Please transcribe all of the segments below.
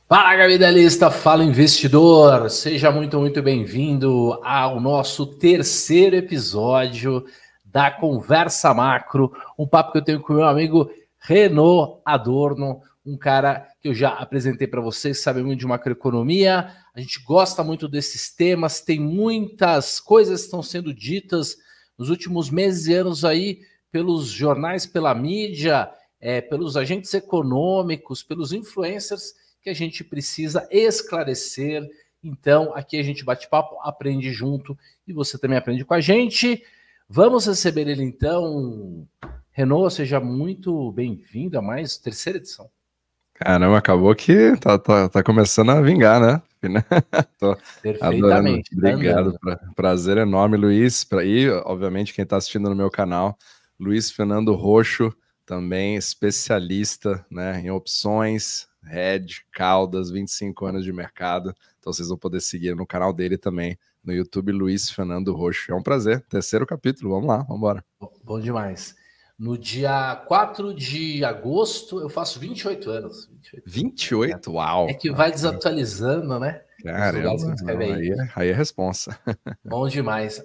Fala, capitalista, fala investidor, seja muito bem-vindo ao nosso terceiro episódio da Conversa Macro, um papo que eu tenho com o meu amigo Renaud Adorno, um cara que eu já apresentei para vocês, sabe muito de macroeconomia, a gente gosta muito desses temas, tem muitas coisas que estão sendo ditas nos últimos meses e anos aí pelos jornais, pela mídia, pelos agentes econômicos, pelos influencers, que a gente precisa esclarecer. Então, aqui a gente bate papo, aprende junto e você também aprende com a gente. Vamos receber ele então. Renaud, seja muito bem-vindo a mais terceira edição. Caramba, acabou que tá começando a vingar, né? Tô adorando. Perfeitamente. Obrigado. Prazer enorme, Luiz. E, obviamente, quem está assistindo no meu canal, Luiz Fernando Roxo, também especialista, né, em opções, hedge, caudas, 25 anos de mercado. Então vocês vão poder seguir no canal dele também, no YouTube, Luiz Fernando Roxo. É um prazer. Terceiro capítulo. Vamos lá, vamos embora. Bom demais. No dia 4 de agosto, eu faço 28 anos. 28? Uau! É que vai desatualizando, né? Caramba, aí é responsa. Bom demais.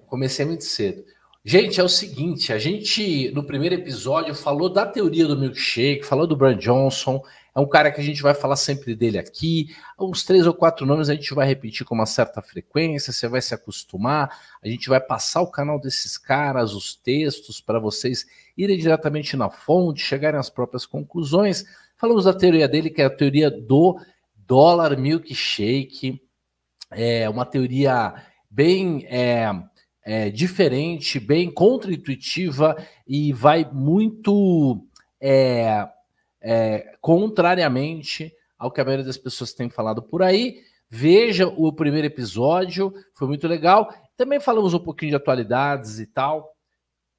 Comecei muito cedo. Gente, é o seguinte, a gente no primeiro episódio falou da teoria do milkshake, falou do Brian Johnson, é um cara que a gente vai falar sempre dele aqui, uns 3 ou 4 nomes a gente vai repetir com uma certa frequência, você vai se acostumar, a gente vai passar o canal desses caras, os textos, para vocês irem diretamente na fonte, chegarem às próprias conclusões. Falamos da teoria dele, que é a teoria do dólar milkshake, é uma teoria bem diferente, bem contra-intuitiva e vai muito contrariamente ao que a maioria das pessoas tem falado por aí. Veja o primeiro episódio, foi muito legal. Também falamos um pouquinho de atualidades e tal.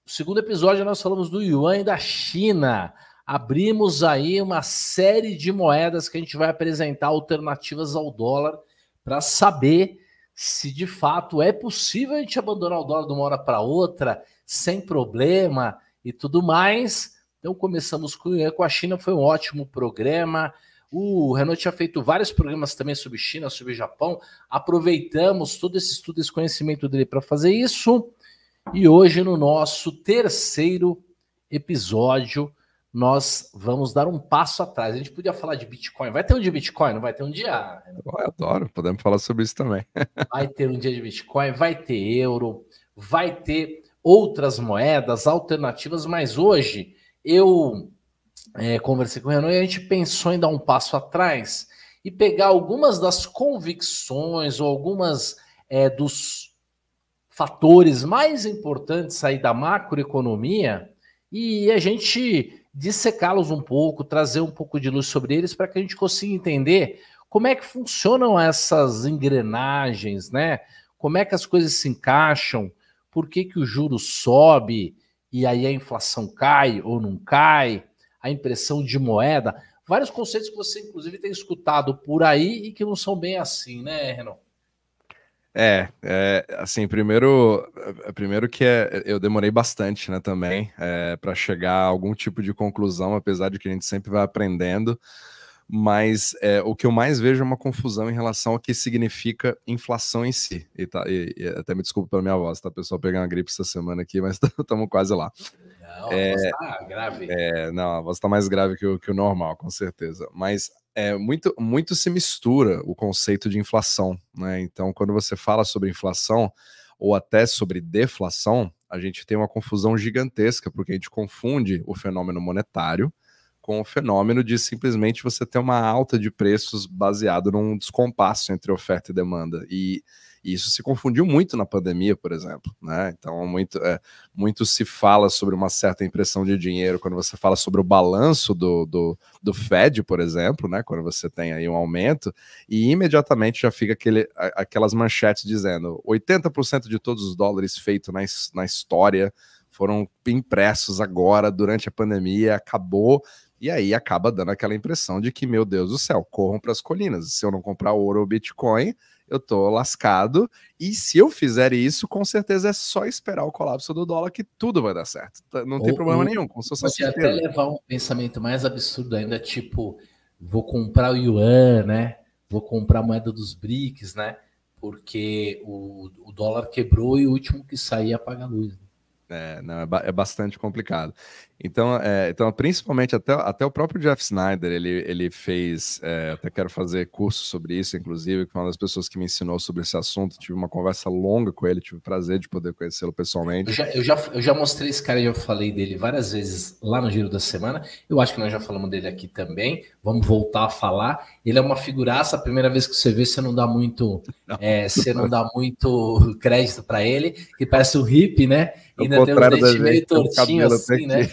No segundo episódio nós falamos do Yuan e da China. Abrimos aí uma série de moedas que a gente vai apresentar alternativas ao dólar para saber se de fato é possível a gente abandonar o dólar de uma hora para outra, sem problema e tudo mais. Então começamos com a China, foi um ótimo programa. O Renaud tinha feito vários programas também sobre China, sobre Japão. Aproveitamos todo esse estudo, esse conhecimento dele para fazer isso. E hoje, no nosso terceiro episódio, nós vamos dar um passo atrás. A gente podia falar de Bitcoin. Vai ter um dia de Bitcoin? Não vai ter um dia? Eu adoro, podemos falar sobre isso também. Vai ter um dia de Bitcoin, vai ter euro, vai ter outras moedas alternativas, mas hoje eu conversei com o Renaud e a gente pensou em dar um passo atrás e pegar algumas das convicções ou algumas dos fatores mais importantes aí da macroeconomia e a gente dissecá-los um pouco, trazer um pouco de luz sobre eles para que a gente consiga entender como é que funcionam essas engrenagens, né? Como é que as coisas se encaixam, por que o juro sobe e aí a inflação cai ou não cai, a impressão de moeda, vários conceitos que você inclusive tem escutado por aí e que não são bem assim, né, Renan? Assim, primeiro que eu demorei bastante, né, também, para chegar a algum tipo de conclusão, apesar de que a gente sempre vai aprendendo, mas o que eu mais vejo é uma confusão em relação ao que significa inflação em si, e até me desculpa pela minha voz, tá, pessoal, pegar uma gripe essa semana aqui, mas estamos quase lá. Não, a voz tá grave. Não, a voz tá mais grave que o normal, com certeza, mas muito se mistura o conceito de inflação, né? Então, quando você fala sobre inflação ou até sobre deflação, a gente tem uma confusão gigantesca, porque a gente confunde o fenômeno monetário com o fenômeno de simplesmente você ter uma alta de preços baseado num descompasso entre oferta e demanda. E isso se confundiu muito na pandemia, por exemplo, né? Então, muito se fala sobre uma certa impressão de dinheiro quando você fala sobre o balanço do Fed, por exemplo, né? Quando você tem aí um aumento, e imediatamente já fica aquelas manchetes dizendo 80% de todos os dólares feitos na história foram impressos agora, durante a pandemia, acabou. E aí acaba dando aquela impressão de que, meu Deus do céu, corram para as colinas. Se eu não comprar ouro ou Bitcoin, eu tô lascado. E se eu fizer isso, com certeza é só esperar o colapso do dólar que tudo vai dar certo. Não tem problema nenhum, com Pode até levar um pensamento mais absurdo ainda, tipo, vou comprar o yuan, né? Vou comprar a moeda dos BRICS, né? Porque o dólar quebrou e o último que sair apaga a luz. Não, é bastante complicado. Então, principalmente até o próprio Jeff Snyder, ele fez, até quero fazer curso sobre isso, inclusive, que foi uma das pessoas que me ensinou sobre esse assunto, tive uma conversa longa com ele, tive o prazer de poder conhecê-lo pessoalmente. Eu já mostrei esse cara, já falei dele várias vezes lá no Giro da Semana, eu acho que nós já falamos dele aqui também, vamos voltar a falar, ele é uma figuraça, a primeira vez que você vê, você não dá muito, você não dá muito crédito para ele, que parece um hippie, né? Ainda tem os dentes meio tortinhos assim, né?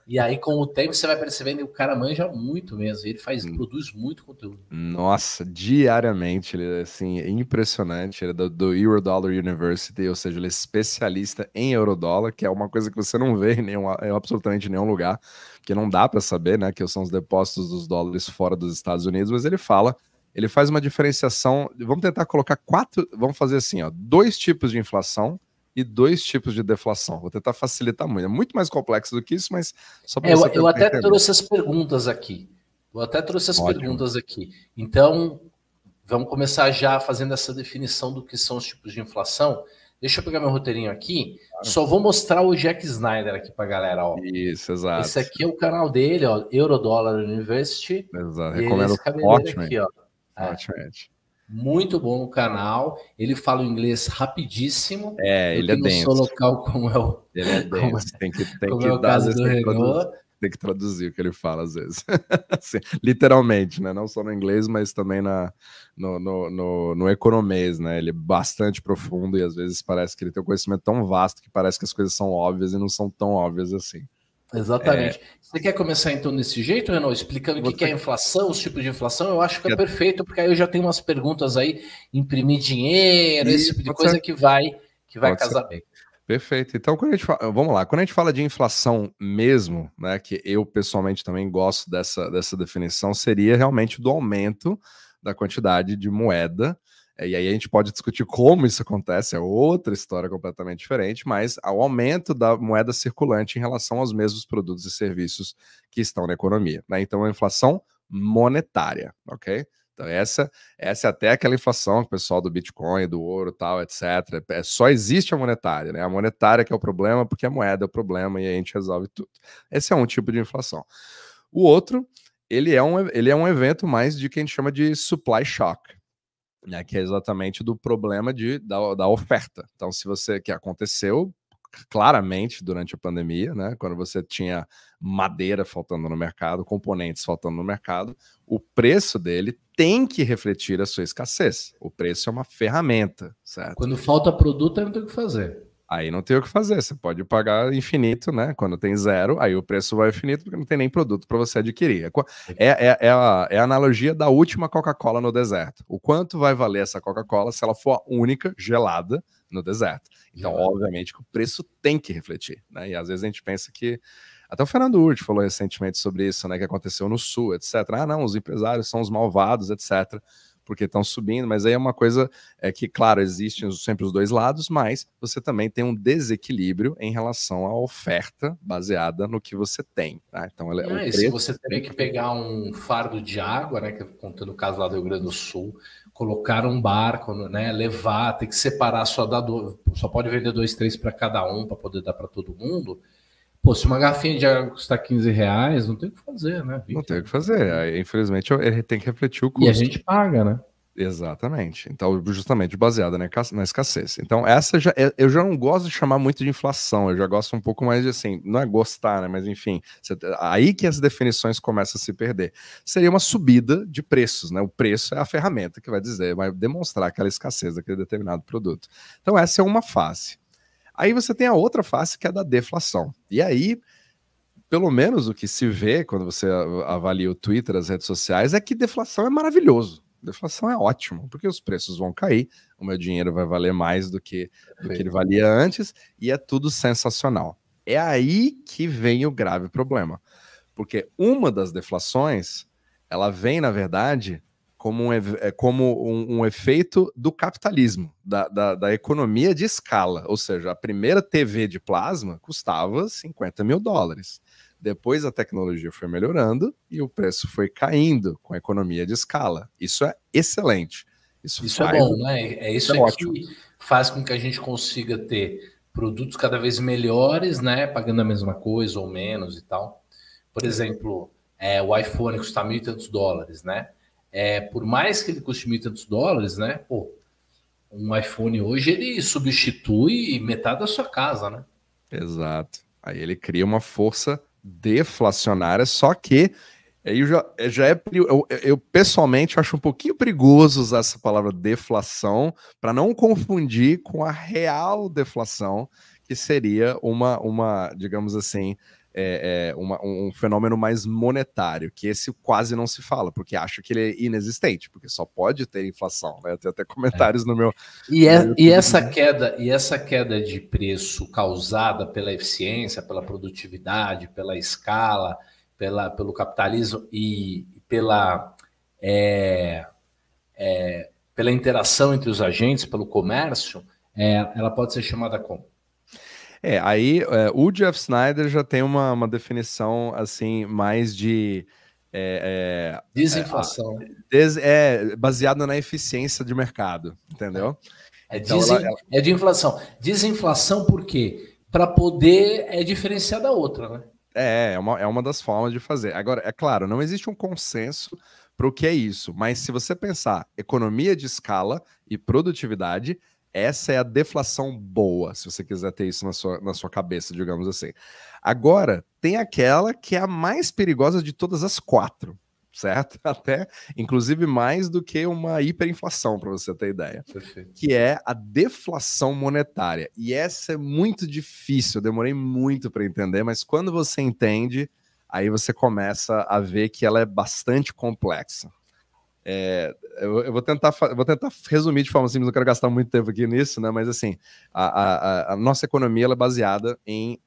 E aí, com o tempo, você vai percebendo que o cara manja muito mesmo. Ele produz muito conteúdo. Nossa, diariamente, ele é assim, impressionante. Ele é do Eurodollar University, ou seja, ele é especialista em eurodólar, que é uma coisa que você não vê em absolutamente nenhum lugar, porque não dá para saber, né, que são os depósitos dos dólares fora dos Estados Unidos, mas ele faz uma diferenciação. Vamos tentar colocar vamos fazer assim, ó, 2 tipos de inflação e 2 tipos de deflação. Vou tentar facilitar muito. É muito mais complexo do que isso, mas só para você eu até trouxe as perguntas aqui. Perguntas aqui. Então, vamos começar já fazendo essa definição do que são os tipos de inflação. Deixa eu pegar meu roteirinho aqui. Claro. Só vou mostrar o Jack Snyder aqui para a galera. Ó. Isso, exato. Esse aqui é o canal dele, ó, Eurodollar University. Exato. Recomendo fortemente. Fortemente. Muito bom o canal. Ele fala o inglês rapidíssimo. Ele é denso. No seu local, como é o, ele é denso. Tem que o caso do Renault. Tem que traduzir o que ele fala às vezes. Assim, literalmente, né? Não só no inglês, mas também no economês, né? Ele é bastante profundo e às vezes parece que ele tem um conhecimento tão vasto que parece que as coisas são óbvias e não são tão óbvias assim. Exatamente. Você quer começar então desse jeito, Renault, explicando o que é inflação, os tipos de inflação? Eu acho que é perfeito, porque aí eu já tenho umas perguntas aí, imprimir dinheiro, esse tipo de coisa que vai casar bem. Perfeito. Então, vamos lá. Quando a gente fala de inflação mesmo, né, que eu pessoalmente também gosto dessa definição, seria realmente do aumento da quantidade de moeda. E aí a gente pode discutir como isso acontece, é outra história completamente diferente, mas o aumento da moeda circulante em relação aos mesmos produtos e serviços que estão na economia, né? Então, a inflação monetária, ok? Então, essa é até aquela inflação que o pessoal do Bitcoin, do ouro, tal, etc. Só existe a monetária, né? A monetária que é o problema, porque a moeda é o problema e aí a gente resolve tudo. Esse é um tipo de inflação. O outro, ele é um evento mais de que a gente chama de supply shock, né, que é exatamente do problema da oferta. Então, se você que aconteceu claramente durante a pandemia, né, quando você tinha madeira faltando no mercado, componentes faltando no mercado, o preço dele tem que refletir a sua escassez. O preço é uma ferramenta, certo? Quando falta produto, aí não tem o que fazer. Aí não tem o que fazer, você pode pagar infinito, né? Quando tem 0, aí o preço vai infinito porque não tem nem produto para você adquirir. É a analogia da última Coca-Cola no deserto. O quanto vai valer essa Coca-Cola se ela for a única gelada no deserto? Então, obviamente, que o preço tem que refletir, né? E às vezes a gente pensa que até o Fernando Urti falou recentemente sobre isso, né? Que aconteceu no Sul, etc. Ah, não, os empresários são os malvados, etc., porque estão subindo, mas aí é uma coisa que, claro, existem sempre os dois lados, mas você também tem um desequilíbrio em relação à oferta baseada no que você tem. Tá? Então, se você tem que pegar um fardo de água, né, contando o caso lá do Rio Grande do Sul, colocar um barco, né, levar, tem que separar, só pode vender 2, 3 para cada um, para poder dar para todo mundo. Pô, se uma garrafinha de água custar R$15, não tem o que fazer, né? Não tem o que fazer. Aí, infelizmente, ele tem que refletir o custo. E a gente paga, né? Exatamente. Então, justamente baseada na escassez. Então, eu já não gosto de chamar muito de inflação, eu já gosto um pouco mais de assim, não é gostar, né? Mas enfim, aí que as definições começam a se perder. Seria uma subida de preços, né? O preço é a ferramenta que vai demonstrar aquela escassez daquele determinado produto. Então, essa é uma face. Aí você tem a outra face, que é da deflação. E aí, pelo menos o que se vê quando você avalia o Twitter, as redes sociais, é que deflação é maravilhoso. Deflação é ótimo, porque os preços vão cair, o meu dinheiro vai valer mais do que ele valia antes, e é tudo sensacional. É aí que vem o grave problema. Porque uma das deflações, ela vem, na verdade, como um efeito do capitalismo, da economia de escala. Ou seja, a primeira TV de plasma custava $50 mil. Depois a tecnologia foi melhorando e o preço foi caindo com a economia de escala. Isso é excelente. Isso é bom, né? É isso que faz com que a gente consiga ter produtos cada vez melhores, né? Pagando a mesma coisa ou menos e tal. Por exemplo, o iPhone custa $1.000 e tantos, né? Por mais que ele custe $1.000 e tantos, né? Pô, um iPhone hoje ele substitui metade da sua casa, né? Exato. Aí ele cria uma força deflacionária, só que aí eu pessoalmente acho um pouquinho perigoso usar essa palavra deflação para não confundir com a real deflação, que seria digamos assim, um fenômeno mais monetário, que esse quase não se fala, porque acha que ele é inexistente, porque só pode ter inflação, né? Tem até comentários no meu. E essa queda de preço causada pela eficiência, pela produtividade, pela escala, pelo capitalismo e pela interação entre os agentes, pelo comércio, ela pode ser chamada como? O Jeff Snyder já tem uma definição assim mais de desinflação. Baseada na eficiência de mercado, entendeu? Então, de inflação. Desinflação por quê? Para poder diferenciar da outra, né? É uma das formas de fazer. Agora, é claro, não existe um consenso para o que é isso, mas se você pensar economia de escala e produtividade, essa é a deflação boa, se você quiser ter isso na sua cabeça, digamos assim. Agora, tem aquela que é a mais perigosa de todas as quatro, certo? Até, inclusive, mais do que uma hiperinflação, para você ter ideia. Perfeito. Que é a deflação monetária. E essa é muito difícil, eu demorei muito para entender, mas quando você entende, aí você começa a ver que ela é bastante complexa. Eu vou tentar resumir de forma simples, não quero gastar muito tempo aqui nisso, né? Mas assim, a nossa economia ela é baseada em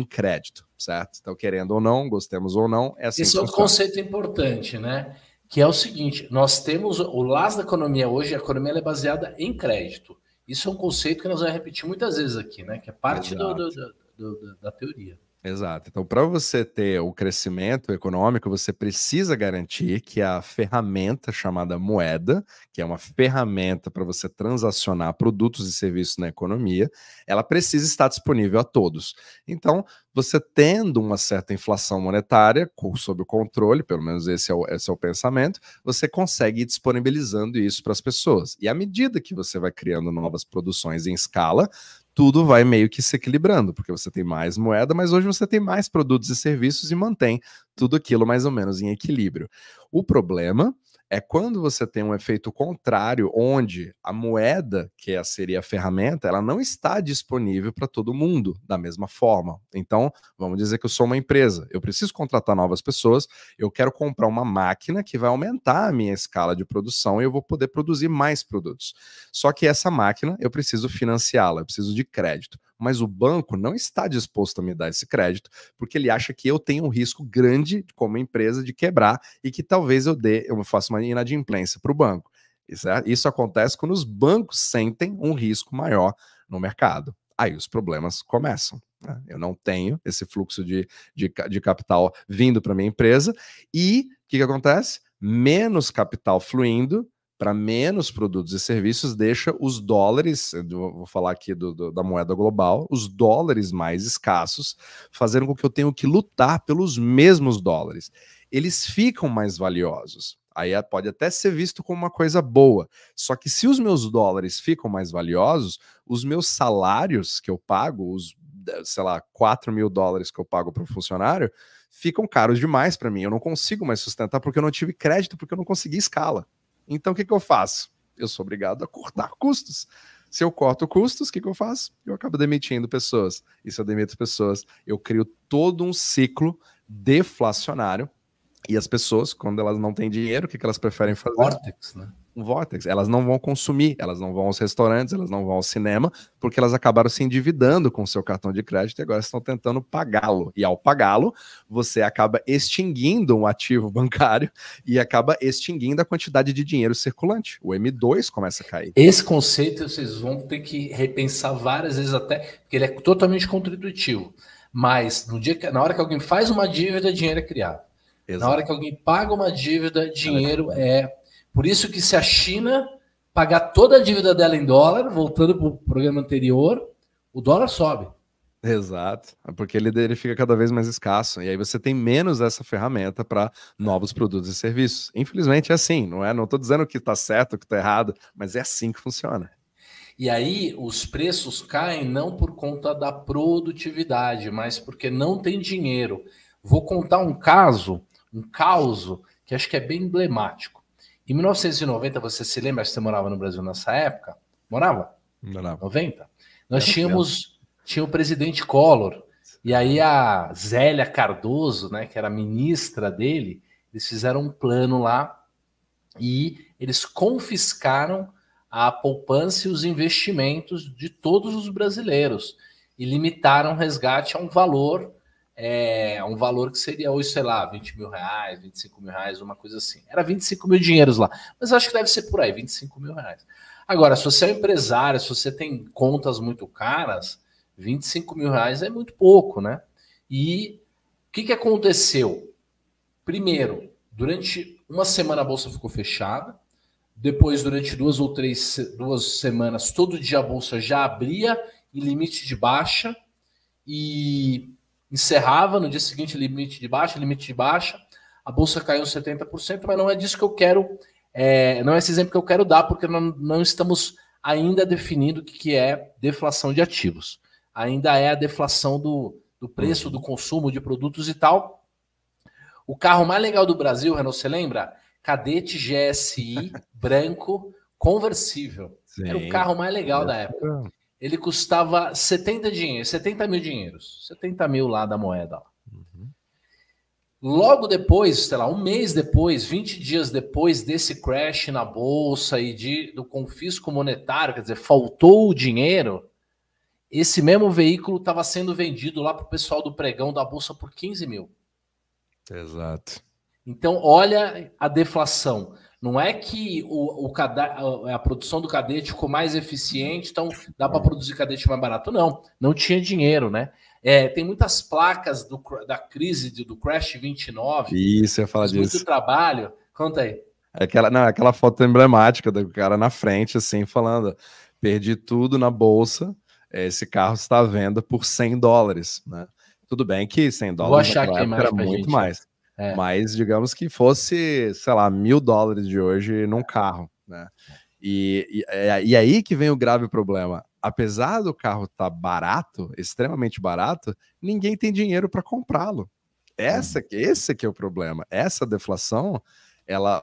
crédito, certo? Então, querendo ou não, gostemos ou não, é assim. Esse é outro conceito importante, né? Que é o seguinte: nós temos o laço da economia hoje, a economia é baseada em crédito. Isso é um conceito que nós vamos repetir muitas vezes aqui, né? Que é parte da teoria. Exato. Então, para você ter o crescimento econômico, você precisa garantir que a ferramenta chamada moeda, que é uma ferramenta para você transacionar produtos e serviços na economia, ela precisa estar disponível a todos. Então, você tendo uma certa inflação monetária sob o controle, pelo menos esse é o pensamento, você consegue ir disponibilizando isso para as pessoas. E à medida que você vai criando novas produções em escala, tudo vai meio que se equilibrando, porque você tem mais moeda, mas hoje você tem mais produtos e serviços e mantém tudo aquilo mais ou menos em equilíbrio. O problema é quando você tem um efeito contrário, onde a moeda, que seria a ferramenta, ela não está disponível para todo mundo da mesma forma. Então, vamos dizer que eu sou uma empresa, eu preciso contratar novas pessoas, eu quero comprar uma máquina que vai aumentar a minha escala de produção e eu vou poder produzir mais produtos. Só que essa máquina, eu preciso financiá-la, eu preciso de crédito. Mas o banco não está disposto a me dar esse crédito, porque ele acha que eu tenho um risco grande como empresa de quebrar e que talvez eu faça uma inadimplência para o banco. Isso acontece quando os bancos sentem um risco maior no mercado. Aí os problemas começam. Né? Eu não tenho esse fluxo de capital vindo para minha empresa e o que acontece? Menos capital fluindo para menos produtos e serviços, deixa os dólares, vou falar aqui da moeda global, os dólares mais escassos, fazendo com que eu tenha que lutar pelos mesmos dólares. Eles ficam mais valiosos. Aí pode até ser visto como uma coisa boa. Só que se os meus dólares ficam mais valiosos, os meus salários que eu pago, os, sei lá, $4.000 que eu pago para o funcionário, ficam caros demais para mim. Eu não consigo mais sustentar porque eu não tive crédito, porque eu não consegui escala. Então, o que eu faço? Eu sou obrigado a cortar custos. Se eu corto custos, o que eu faço? Eu acabo demitindo pessoas. E se eu demito pessoas, eu crio todo um ciclo deflacionário. E as pessoas, quando elas não têm dinheiro, o que elas preferem fazer? Vórtex, né? Um vórtex. Elas não vão consumir, elas não vão aos restaurantes, elas não vão ao cinema, porque elas acabaram se endividando com o seu cartão de crédito e agora estão tentando pagá-lo. E ao pagá-lo, você acaba extinguindo um ativo bancário e acaba extinguindo a quantidade de dinheiro circulante. O M2 começa a cair. Esse conceito vocês vão ter que repensar várias vezes até, porque ele é totalmente contraintuitivo. Mas na hora que alguém faz uma dívida, dinheiro é criado. Exato. Na hora que alguém paga uma dívida, dinheiro é... Por isso que se a China pagar toda a dívida dela em dólar, voltando para o programa anterior, o dólar sobe. Exato, porque ele fica cada vez mais escasso, e aí você tem menos essa ferramenta para novos produtos e serviços. Infelizmente é assim, não é? Não estou dizendo que está certo, que está errado, mas é assim que funciona. E aí os preços caem não por conta da produtividade, mas porque não tem dinheiro. Vou contar um caso, um caso, que acho que é bem emblemático. Em 1990, você se lembra que você morava no Brasil nessa época? Morava? Morava. 90? Nós tinha o presidente Collor, e aí a Zélia Cardoso, né, que era ministra dele, eles fizeram um plano lá e eles confiscaram a poupança e os investimentos de todos os brasileiros e limitaram o resgate a um valor que seria hoje, sei lá, 20 mil reais, 25 mil reais, uma coisa assim. Era 25 mil dinheiros lá, mas acho que deve ser por aí, 25 mil reais. Agora, se você é um empresário, se você tem contas muito caras, 25 mil reais é muito pouco, né? E o que aconteceu? Primeiro, durante uma semana a bolsa ficou fechada, depois, durante 2 semanas, todo dia a bolsa já abria em limite de baixa e encerrava no dia seguinte limite de baixa, a bolsa caiu 70%, mas não é disso que eu quero, não é esse exemplo que eu quero dar, porque não estamos ainda definindo o que é deflação de ativos. Ainda é a deflação do preço do consumo de produtos e tal. O carro mais legal do Brasil, Renault, você lembra? Cadete GSI, branco, conversível. Sim, era o carro mais legal da época. Ele custava 70 mil dinheiros. 70 mil lá da moeda. Uhum. Logo depois, sei lá, um mês depois, 20 dias depois desse crash na bolsa e do confisco monetário, quer dizer, faltou o dinheiro, esse mesmo veículo estava sendo vendido lá para o pessoal do pregão da bolsa por 15 mil. Exato. Então, olha a deflação. Não é que a produção do cadete ficou mais eficiente, então dá para produzir cadete mais barato. Não tinha dinheiro, né? Tem muitas placas da crise do Crash 29. Isso, eu ia falar disso. Muito trabalho. Conta aí. Aquela foto emblemática do cara na frente, assim, falando: perdi tudo na bolsa, esse carro está à venda por $100, né? Tudo bem que $100 Vou achar naquela época era muito mais. Mas digamos que fosse, sei lá, $1.000 de hoje num carro, né? E aí que vem o grave problema. Apesar do carro estar barato, extremamente barato, ninguém tem dinheiro para comprá-lo. Esse que é o problema. Essa deflação,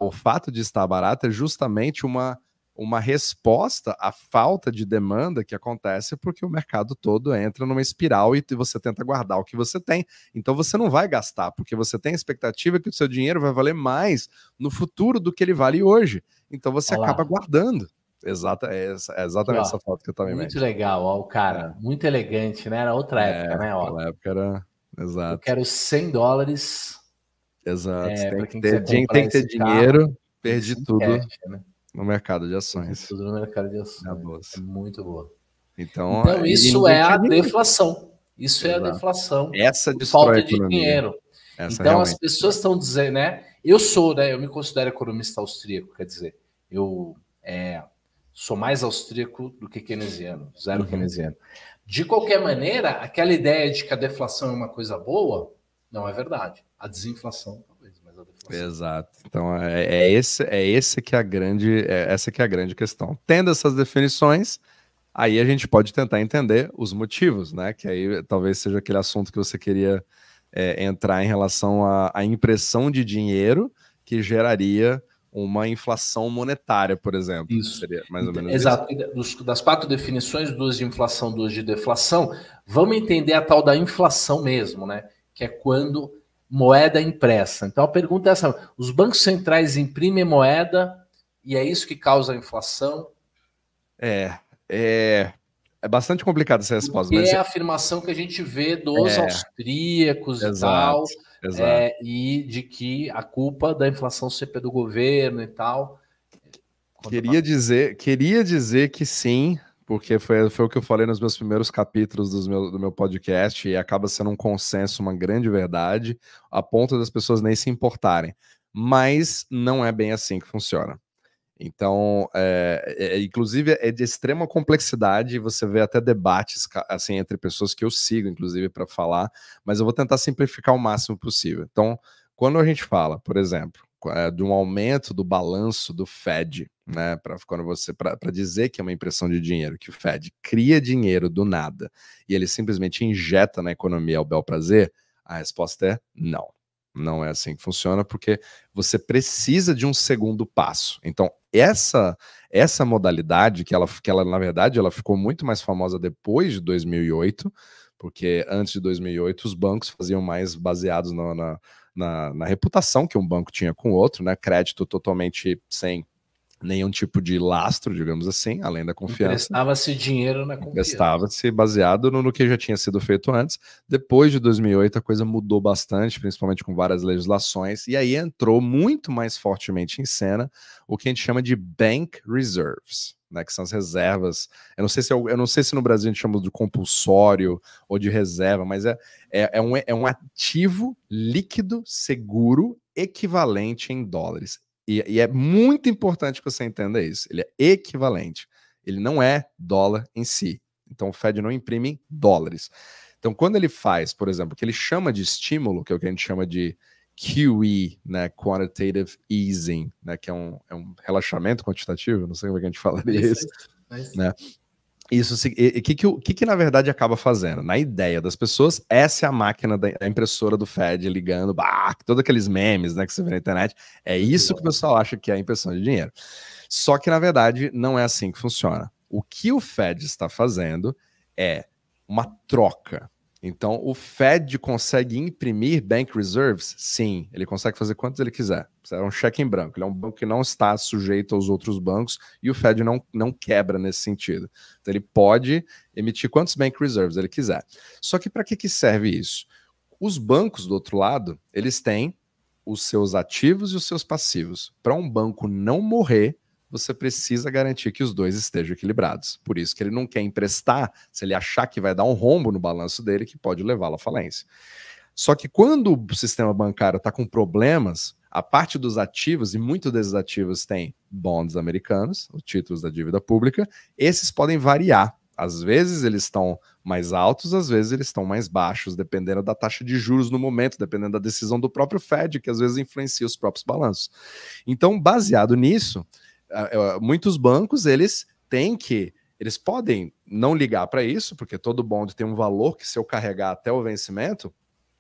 o fato de estar barato é justamente uma resposta à falta de demanda que acontece porque o mercado todo entra numa espiral e você tenta guardar o que você tem. Então você não vai gastar, porque você tem a expectativa que o seu dinheiro vai valer mais no futuro do que ele vale hoje. Então você acaba guardando. É exatamente essa foto que eu estava em mente. Muito legal, ó, o cara. Muito elegante, né? Era outra época, né? Ó. Naquela época era... Exato. Eu quero $100. Exato. Tem que ter dinheiro, perdi tudo. Cash, né? No mercado de ações. Tudo no mercado de ações. Na bolsa. É muito boa. Então isso é a deflação. Isso é a deflação. Essa destrói a economia. De dinheiro. Então as pessoas estão dizendo, né? Eu me considero economista austríaco, quer dizer, eu sou mais austríaco do que keynesiano, zero keynesiano. De qualquer maneira, aquela ideia de que a deflação é uma coisa boa, não é verdade. A desinflação talvez, mas a deflação. Exato. Então essa que é a grande questão. Tendo essas definições, aí a gente pode tentar entender os motivos, né? Que aí talvez seja aquele assunto que você queria entrar em relação à impressão de dinheiro que geraria uma inflação monetária, por exemplo. Isso. Seria mais ou menos exato. Isso? Das 4 definições, 2 de inflação, 2 de deflação, vamos entender a tal da inflação mesmo, né? Que é quando moeda é impressa. Então a pergunta é essa: os bancos centrais imprimem moeda e é isso que causa a inflação? É bastante complicada essa resposta. Mas é a afirmação que a gente vê dos austríacos e tal. Exato. E de que a culpa da inflação sempre é do governo e tal. Queria dizer que sim, porque foi o que eu falei nos meus primeiros capítulos do meu podcast, e acaba sendo um consenso, uma grande verdade, a ponto das pessoas nem se importarem. Mas não é bem assim que funciona. Então, inclusive, é de extrema complexidade, você vê até debates assim, entre pessoas que eu sigo, inclusive, para falar, mas eu vou tentar simplificar o máximo possível. Então, quando a gente fala, por exemplo, de um aumento do balanço do Fed, né, para dizer que é uma impressão de dinheiro, que o Fed cria dinheiro do nada e ele simplesmente injeta na economia ao bel prazer, a resposta é não. Não é assim que funciona, porque você precisa de um segundo passo. Então, essa modalidade, que ela, na verdade, ela ficou muito mais famosa depois de 2008, porque antes de 2008 os bancos faziam mais baseados na reputação que um banco tinha com o outro, né? Crédito totalmente sem nenhum tipo de lastro, digamos assim, além da confiança. Emprestava-se dinheiro na confiança. Emprestava-se baseado no que já tinha sido feito antes. Depois de 2008, a coisa mudou bastante, principalmente com várias legislações, e aí entrou muito mais fortemente em cena o que a gente chama de bank reserves, né, que são as reservas. Eu não sei se no Brasil a gente chama de compulsório ou de reserva, mas é um ativo líquido, seguro, equivalente em dólares. E é muito importante que você entenda isso. Ele é equivalente. Ele não é dólar em si. Então o Fed não imprime dólares. Então quando ele faz, por exemplo, o que ele chama de estímulo, que é o que a gente chama de QE, né, Quantitative Easing, né, que é um relaxamento quantitativo, não sei como é que a gente falaria isso, né? Isso, o que na verdade acaba fazendo? Na ideia das pessoas, essa é a máquina da impressora do Fed ligando, todos aqueles memes, né, que você vê na internet, é isso que o pessoal acha que é a impressão de dinheiro. Só que na verdade não é assim que funciona. O que o Fed está fazendo é uma troca. Então o Fed consegue imprimir bank reserves? Sim, ele consegue fazer quantos ele quiser. É um cheque em branco, ele é um banco que não está sujeito aos outros bancos e o Fed não quebra nesse sentido. Então ele pode emitir quantos bank reserves ele quiser. Só que para que serve isso? Os bancos do outro lado, eles têm os seus ativos e os seus passivos. Para um banco não morrer, você precisa garantir que os dois estejam equilibrados. Por isso que ele não quer emprestar se ele achar que vai dar um rombo no balanço dele que pode levá-lo à falência. Só que quando o sistema bancário está com problemas, a parte dos ativos, e muitos desses ativos têm bonds americanos, os títulos da dívida pública, esses podem variar. Às vezes eles estão mais altos, às vezes eles estão mais baixos, dependendo da taxa de juros no momento, dependendo da decisão do próprio Fed, que às vezes influencia os próprios balanços. Então, baseado nisso, muitos bancos, eles podem não ligar para isso, porque todo bond tem um valor que se eu carregar até o vencimento,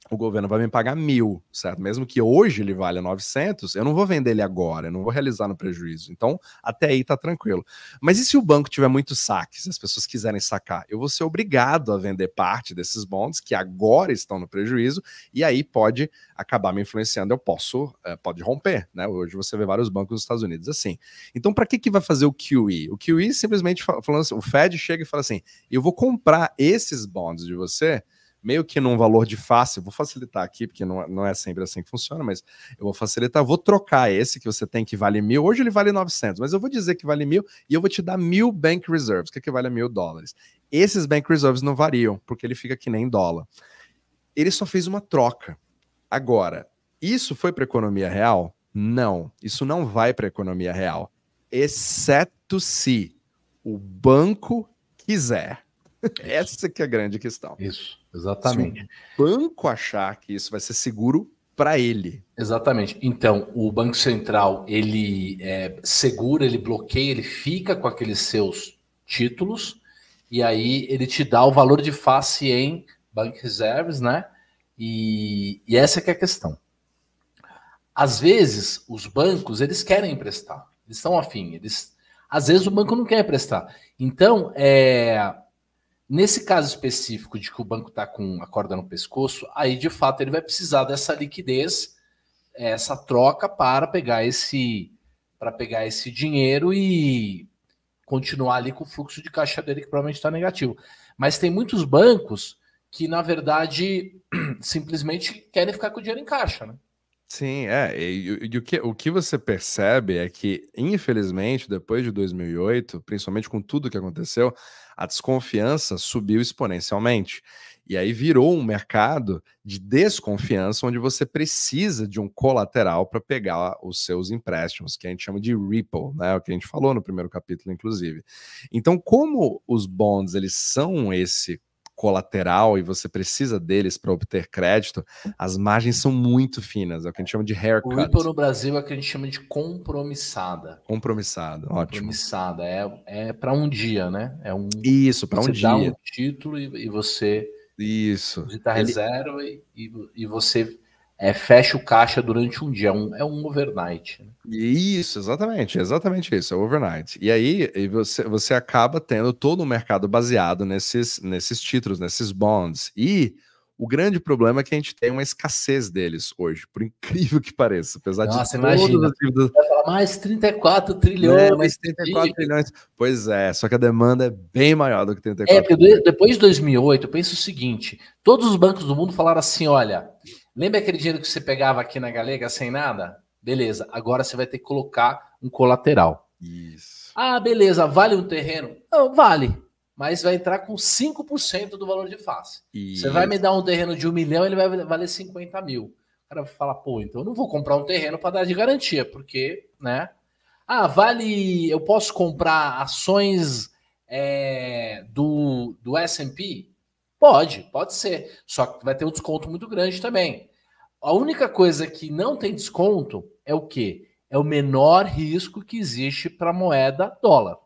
o governo vai me pagar 1.000, certo? Mesmo que hoje ele valha 900, eu não vou vender ele agora, eu não vou realizar no prejuízo. Então, até aí tá tranquilo. Mas e se o banco tiver muitos saques, as pessoas quiserem sacar? Eu vou ser obrigado a vender parte desses bonds que agora estão no prejuízo e aí pode acabar me influenciando. Eu pode romper, né? Hoje você vê vários bancos nos Estados Unidos assim. Então, para que vai fazer o QE? O QE simplesmente falando assim, o Fed chega e fala assim, eu vou comprar esses bonds de você meio que num valor de face, vou facilitar aqui, porque não é sempre assim que funciona, mas eu vou facilitar, vou trocar esse que você tem que vale 1.000, hoje ele vale 900, mas eu vou dizer que vale 1.000 e eu vou te dar 1.000 bank reserves, que vale $1.000. Esses bank reserves não variam, porque ele fica que nem dólar. Ele só fez uma troca. Agora, isso foi para a economia real? Não, isso não vai para a economia real, exceto se o banco quiser. Essa que é a grande questão. Isso, exatamente. Se o banco achar que isso vai ser seguro para ele. Exatamente. Então, o Banco Central, ele segura, ele bloqueia, ele fica com aqueles seus títulos e aí ele te dá o valor de face em bank reserves, né? E essa que é a questão. Às vezes, os bancos, eles querem emprestar. Eles estão afim. Às vezes, o banco não quer emprestar. Então, nesse caso específico de que o banco está com a corda no pescoço, aí de fato ele vai precisar dessa liquidez, essa troca para pegar esse dinheiro e continuar ali com o fluxo de caixa dele que provavelmente está negativo. Mas tem muitos bancos que na verdade simplesmente querem ficar com o dinheiro em caixa, né? Sim, e o que você percebe é que, infelizmente, depois de 2008, principalmente com tudo que aconteceu, a desconfiança subiu exponencialmente. E aí virou um mercado de desconfiança, onde você precisa de um colateral para pegar os seus empréstimos, que a gente chama de Ripple, né? O que a gente falou no primeiro capítulo, inclusive. Então, como os bonds eles são esse colateral e você precisa deles para obter crédito, as margens são muito finas, é o que a gente chama de O haircut. Ripple no Brasil é o que a gente chama de compromissada. Compromissado, ótimo. Compromissada, é para um dia, né? Isso, para um Você dá dia. um título e você Isso. deposita a reserva e você fecha o caixa durante um dia. É um overnight, né? Isso, exatamente isso, é overnight. E aí você acaba tendo todo um mercado baseado nesses títulos, nesses bonds. E o grande problema é que a gente tem uma escassez deles hoje, por incrível que pareça, apesar de Nossa, todas imagina. as dívidas. Vai falar mais 34 trilhões. Mas 34 trilhões. Pois é, só que a demanda é bem maior do que 34 porque trilhões. depois de 2008, eu penso o seguinte, todos os bancos do mundo falaram assim, olha, lembra aquele dinheiro que você pegava aqui na Galega sem nada? Beleza, agora você vai ter que colocar um colateral. Isso. Ah, beleza, vale um terreno? Não, vale, mas vai entrar com 5% do valor de face. Você vai me dar um terreno de 1 milhão, ele vai valer 50 mil. O cara vai falar, pô, então eu não vou comprar um terreno para dar de garantia, porque, né? Ah, vale, eu posso comprar ações do S&P? Pode ser, só que vai ter um desconto muito grande também. A única coisa que não tem desconto é o quê? É o menor risco que existe para a moeda dólar.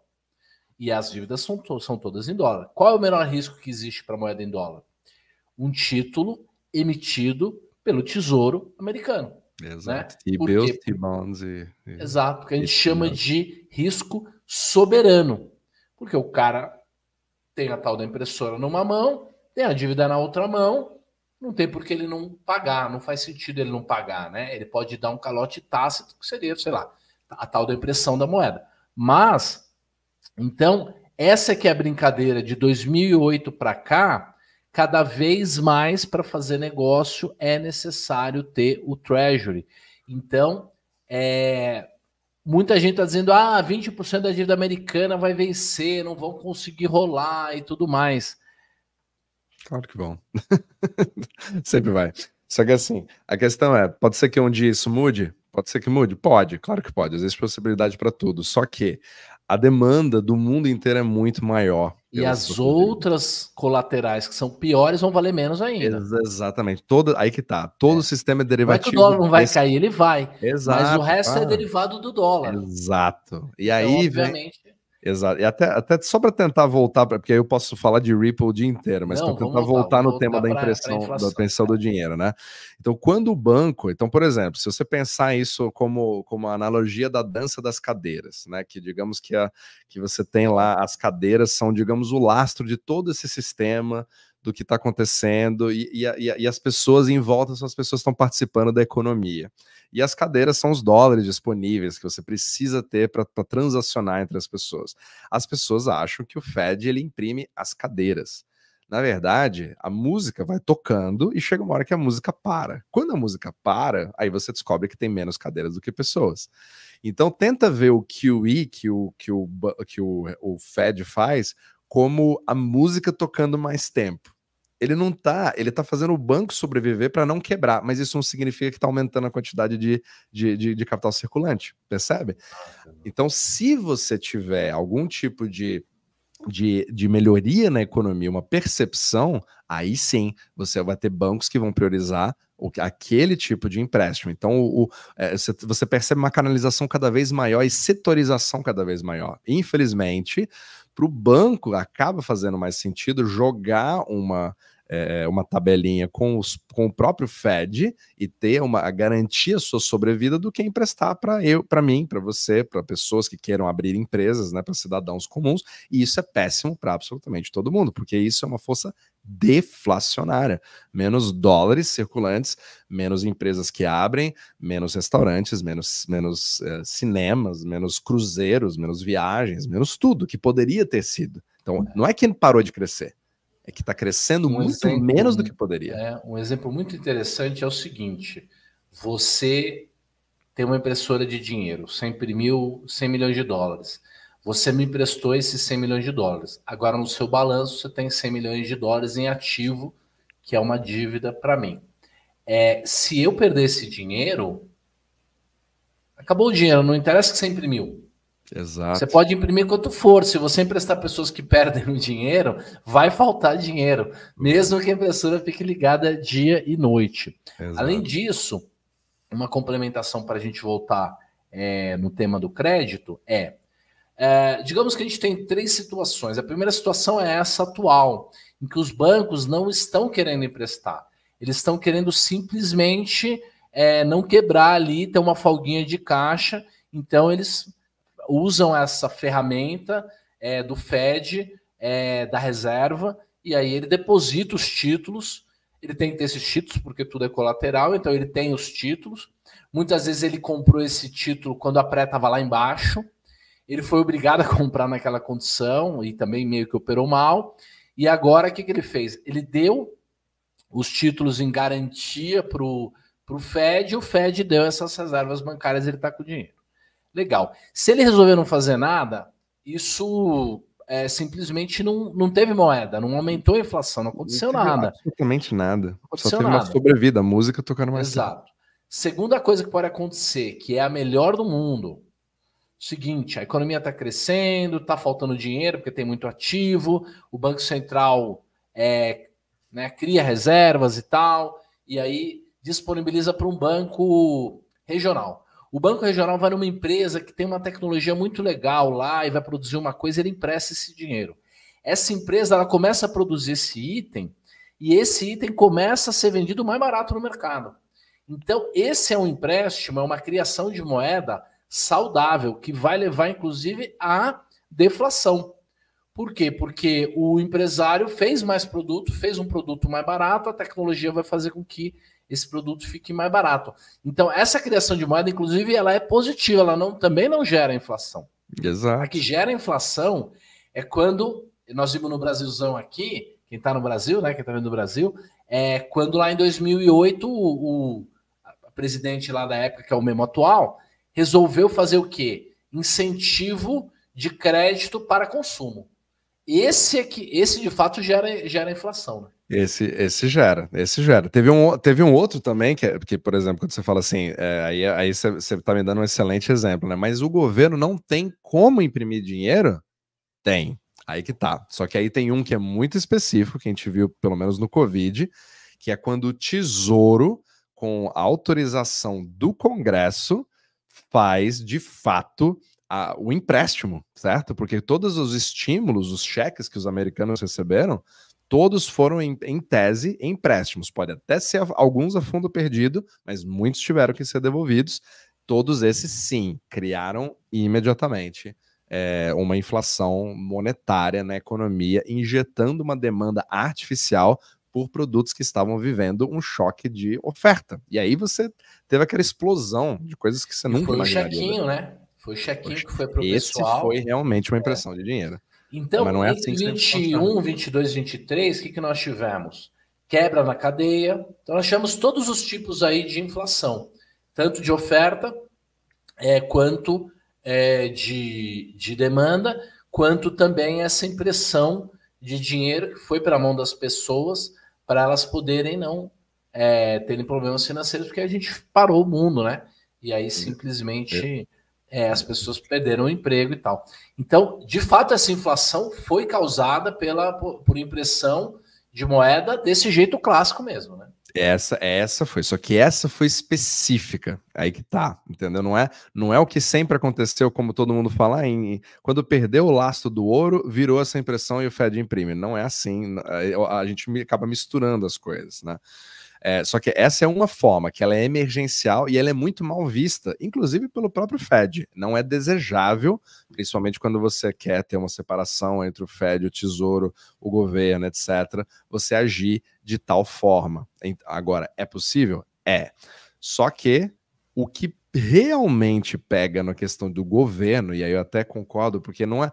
E as dívidas são todas em dólar. Qual é o menor risco que existe para a moeda em dólar? Um título emitido pelo Tesouro americano. Exato. Né? T-bills, T-bonds Exato, porque a gente chama de risco soberano. Porque o cara tem a tal da impressora numa mão, tem a dívida na outra mão, não tem por que ele não pagar, não faz sentido ele não pagar, né? Ele pode dar um calote tácito, que seria, sei lá, a tal da impressão da moeda. Mas, então, essa que é a brincadeira de 2008 para cá, cada vez mais para fazer negócio é necessário ter o Treasury. Então, muita gente está dizendo, 20% da dívida americana vai vencer, não vão conseguir rolar e tudo mais. Claro que vão. Sempre vai. Só que assim, a questão é, pode ser que um dia isso mude? Pode ser que mude? Pode, claro que pode. Existe possibilidade para tudo. Só que a demanda do mundo inteiro é muito maior. E as outras colaterais que são piores vão valer menos ainda. Exatamente. Aí que tá. Todo o sistema é derivativo. Não é que o dólar não vai cair, ele vai. Exato, mas o resto é derivado do dólar. Exato. E então, aí obviamente. Exato. E até só para tentar voltar, porque aí eu posso falar de Ripple o dia inteiro, mas para tentar voltar no tema da impressão do dinheiro, né? Então, quando o banco, então, por exemplo, se você pensar isso como a analogia da dança das cadeiras, né? Que digamos que você tem lá, as cadeiras são, digamos, o lastro de todo esse sistema do que está acontecendo, e as pessoas em volta são as pessoas que estão participando da economia. E as cadeiras são os dólares disponíveis que você precisa ter para transacionar entre as pessoas. As pessoas acham que o Fed ele imprime as cadeiras. Na verdade, a música vai tocando e chega uma hora que a música para. Quando a música para, aí você descobre que tem menos cadeiras do que pessoas. Então tenta ver o QE que o Fed faz como a música tocando mais tempo. Ele tá fazendo o banco sobreviver para não quebrar, mas isso não significa que está aumentando a quantidade de capital circulante, percebe? Então, se você tiver algum tipo de melhoria na economia, uma percepção, aí sim você vai ter bancos que vão priorizar aquele tipo de empréstimo. Então, você percebe uma canalização cada vez maior e setorização cada vez maior. Infelizmente, para o banco, acaba fazendo mais sentido jogar uma tabelinha com o próprio Fed e ter a garantia sua sobrevida do que emprestar para mim, para você, para pessoas que queiram abrir empresas, né, para cidadãos comuns, e isso é péssimo para absolutamente todo mundo, porque isso é uma força deflacionária. Menos dólares circulantes, menos empresas que abrem, menos restaurantes, menos cinemas, menos cruzeiros, menos viagens, menos tudo que poderia ter sido. Então, não é que parou de crescer, é que está crescendo muito menos do que poderia. Um exemplo muito interessante é o seguinte: você tem uma impressora de dinheiro, você imprimiu 100 milhões de dólares. Você me emprestou esses 100 milhões de dólares. Agora, no seu balanço, você tem 100 milhões de dólares em ativo, que é uma dívida para mim. Se eu perder esse dinheiro, acabou o dinheiro, não interessa que você imprimiu. Exato. Você pode imprimir quanto for. Se você emprestar pessoas que perdem o dinheiro, vai faltar dinheiro, mesmo que a impressora fique ligada dia e noite. Exato. Além disso, uma complementação para a gente voltar no tema do crédito digamos que a gente tem 3 situações. A primeira situação é essa atual, em que os bancos não estão querendo emprestar. Eles estão querendo simplesmente não quebrar ali, ter uma folguinha de caixa. Então, eles usam essa ferramenta do Fed, da reserva, e aí ele deposita os títulos. Ele tem que ter esses títulos, porque tudo é colateral, então ele tem os títulos. Muitas vezes ele comprou esse título quando a pré estava lá embaixo. Ele foi obrigado a comprar naquela condição e também meio que operou mal. E agora, o que ele fez? Ele deu os títulos em garantia para o Fed, e o Fed deu essas reservas bancárias, ele está com o dinheiro. Legal. Se ele resolver não fazer nada, isso simplesmente não teve moeda, não aumentou a inflação, não aconteceu nada. Absolutamente nada. Não aconteceu Só teve nada. uma sobrevida, a música tocando mais Exato. Tempo. Segunda coisa que pode acontecer, que é a melhor do mundo, seguinte, a economia está crescendo, está faltando dinheiro porque tem muito ativo, o Banco Central cria reservas e tal, e aí disponibiliza para um banco regional. O banco regional vai numa empresa que tem uma tecnologia muito legal lá e vai produzir uma coisa, ele empresta esse dinheiro. Essa empresa ela começa a produzir esse item e esse item começa a ser vendido mais barato no mercado. Então, esse é um empréstimo, é uma criação de moeda saudável, que vai levar, inclusive, à deflação. Por quê? Porque o empresário fez mais produto, fez um produto mais barato, a tecnologia vai fazer com que esse produto fique mais barato. Então, essa criação de moeda, inclusive, ela é positiva, ela também não gera inflação. Exato. A que gera inflação é quando, nós vimos no Brasilzão aqui, quem está no Brasil, né, quem está vendo no Brasil, quando lá em 2008, o presidente lá da época, que é o mesmo atual, resolveu fazer o quê? Incentivo de crédito para consumo. Esse de fato gera inflação, né? Esse gera. Teve um outro também, que, por exemplo, quando você fala assim, aí você tá me dando um excelente exemplo, né? Mas o governo não tem como imprimir dinheiro? Tem. Aí que tá. Só que aí tem um que é muito específico, que a gente viu pelo menos no Covid, que é quando o Tesouro, com a autorização do Congresso, faz, de fato, o empréstimo, certo? Porque todos os estímulos, os cheques que os americanos receberam, todos foram, em tese, empréstimos. Pode até ser alguns a fundo perdido, mas muitos tiveram que ser devolvidos. Todos esses, sim, criaram imediatamente uma inflação monetária na economia, injetando uma demanda artificial por produtos que estavam vivendo um choque de oferta. E aí você teve aquela explosão de coisas que você nunca imaginaria. Foi o chequinho, né? Foi o chequinho que foi para o pessoal. Esse foi realmente uma impressão de dinheiro. Então, mas não é entre assim 21, 22 e 23, o que nós tivemos? Quebra na cadeia. Então, nós tivemos todos os tipos aí de inflação. Tanto de oferta, quanto de demanda, quanto também essa impressão de dinheiro que foi para a mão das pessoas para elas poderem não terem problemas financeiros, porque a gente parou o mundo, né? E aí simplesmente as pessoas perderam o emprego e tal. Então, de fato, essa inflação foi causada por impressão de moeda desse jeito clássico mesmo, né? Essa foi, só que essa foi específica, aí que tá, entendeu? Não é o que sempre aconteceu, como todo mundo fala, quando perdeu o lastro do ouro, virou essa impressão e o Fed imprime. Não é assim, a gente acaba misturando as coisas, né? Só que essa é uma forma que ela é emergencial e ela é muito mal vista, inclusive pelo próprio Fed. Não é desejável, principalmente quando você quer ter uma separação entre o Fed, o Tesouro, o governo, etc., você agir de tal forma. Agora, é possível? É. Só que o que realmente pega na questão do governo, e aí eu até concordo, porque não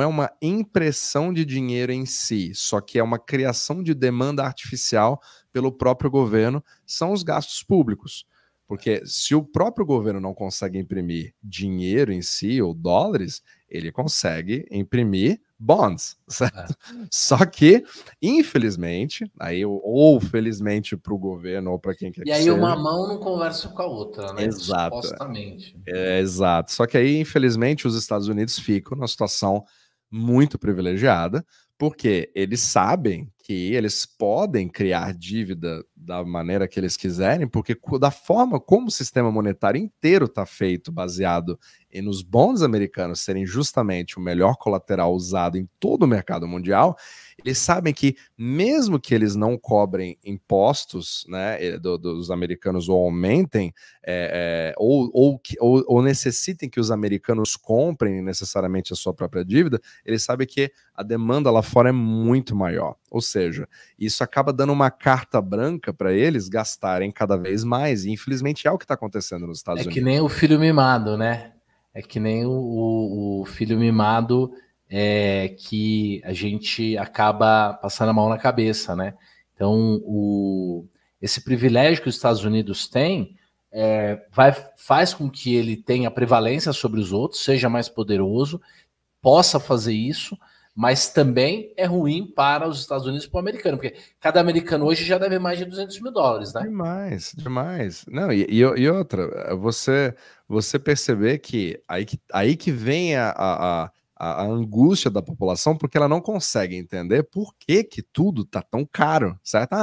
é uma impressão de dinheiro em si, só que é uma criação de demanda artificial pelo próprio governo, são os gastos públicos. Porque se o próprio governo não consegue imprimir dinheiro em si, ou dólares, ele consegue imprimir bonds, certo? Só que, infelizmente, aí, ou felizmente para o governo, ou para quem quer E que aí seja... uma mão não conversa com a outra, né? Exato. Supostamente. Exato. Só que aí, infelizmente, os Estados Unidos ficam numa situação muito privilegiada, porque eles sabem que eles podem criar dívida da maneira que eles quiserem, porque da forma como o sistema monetário inteiro está feito, baseado nos bonds americanos serem justamente o melhor colateral usado em todo o mercado mundial, eles sabem que, mesmo que eles não cobrem impostos, né, dos americanos, ou aumentem, ou necessitem que os americanos comprem necessariamente a sua própria dívida, eles sabem que a demanda lá fora é muito maior. Ou seja, isso acaba dando uma carta branca para eles gastarem cada vez mais. E infelizmente é o que está acontecendo nos Estados Unidos. É que nem o filho mimado, né? É que nem o filho mimado que a gente acaba passando a mão na cabeça, né? Então, esse privilégio que os Estados Unidos têm faz com que ele tenha prevalência sobre os outros, seja mais poderoso, possa fazer isso, mas também é ruim para os Estados Unidos e para o americano, porque cada americano hoje já deve mais de $200 mil, né? Demais, demais. Não, e outra, você perceber que aí que vem a angústia da população, porque ela não consegue entender por que tudo tá tão caro, certo?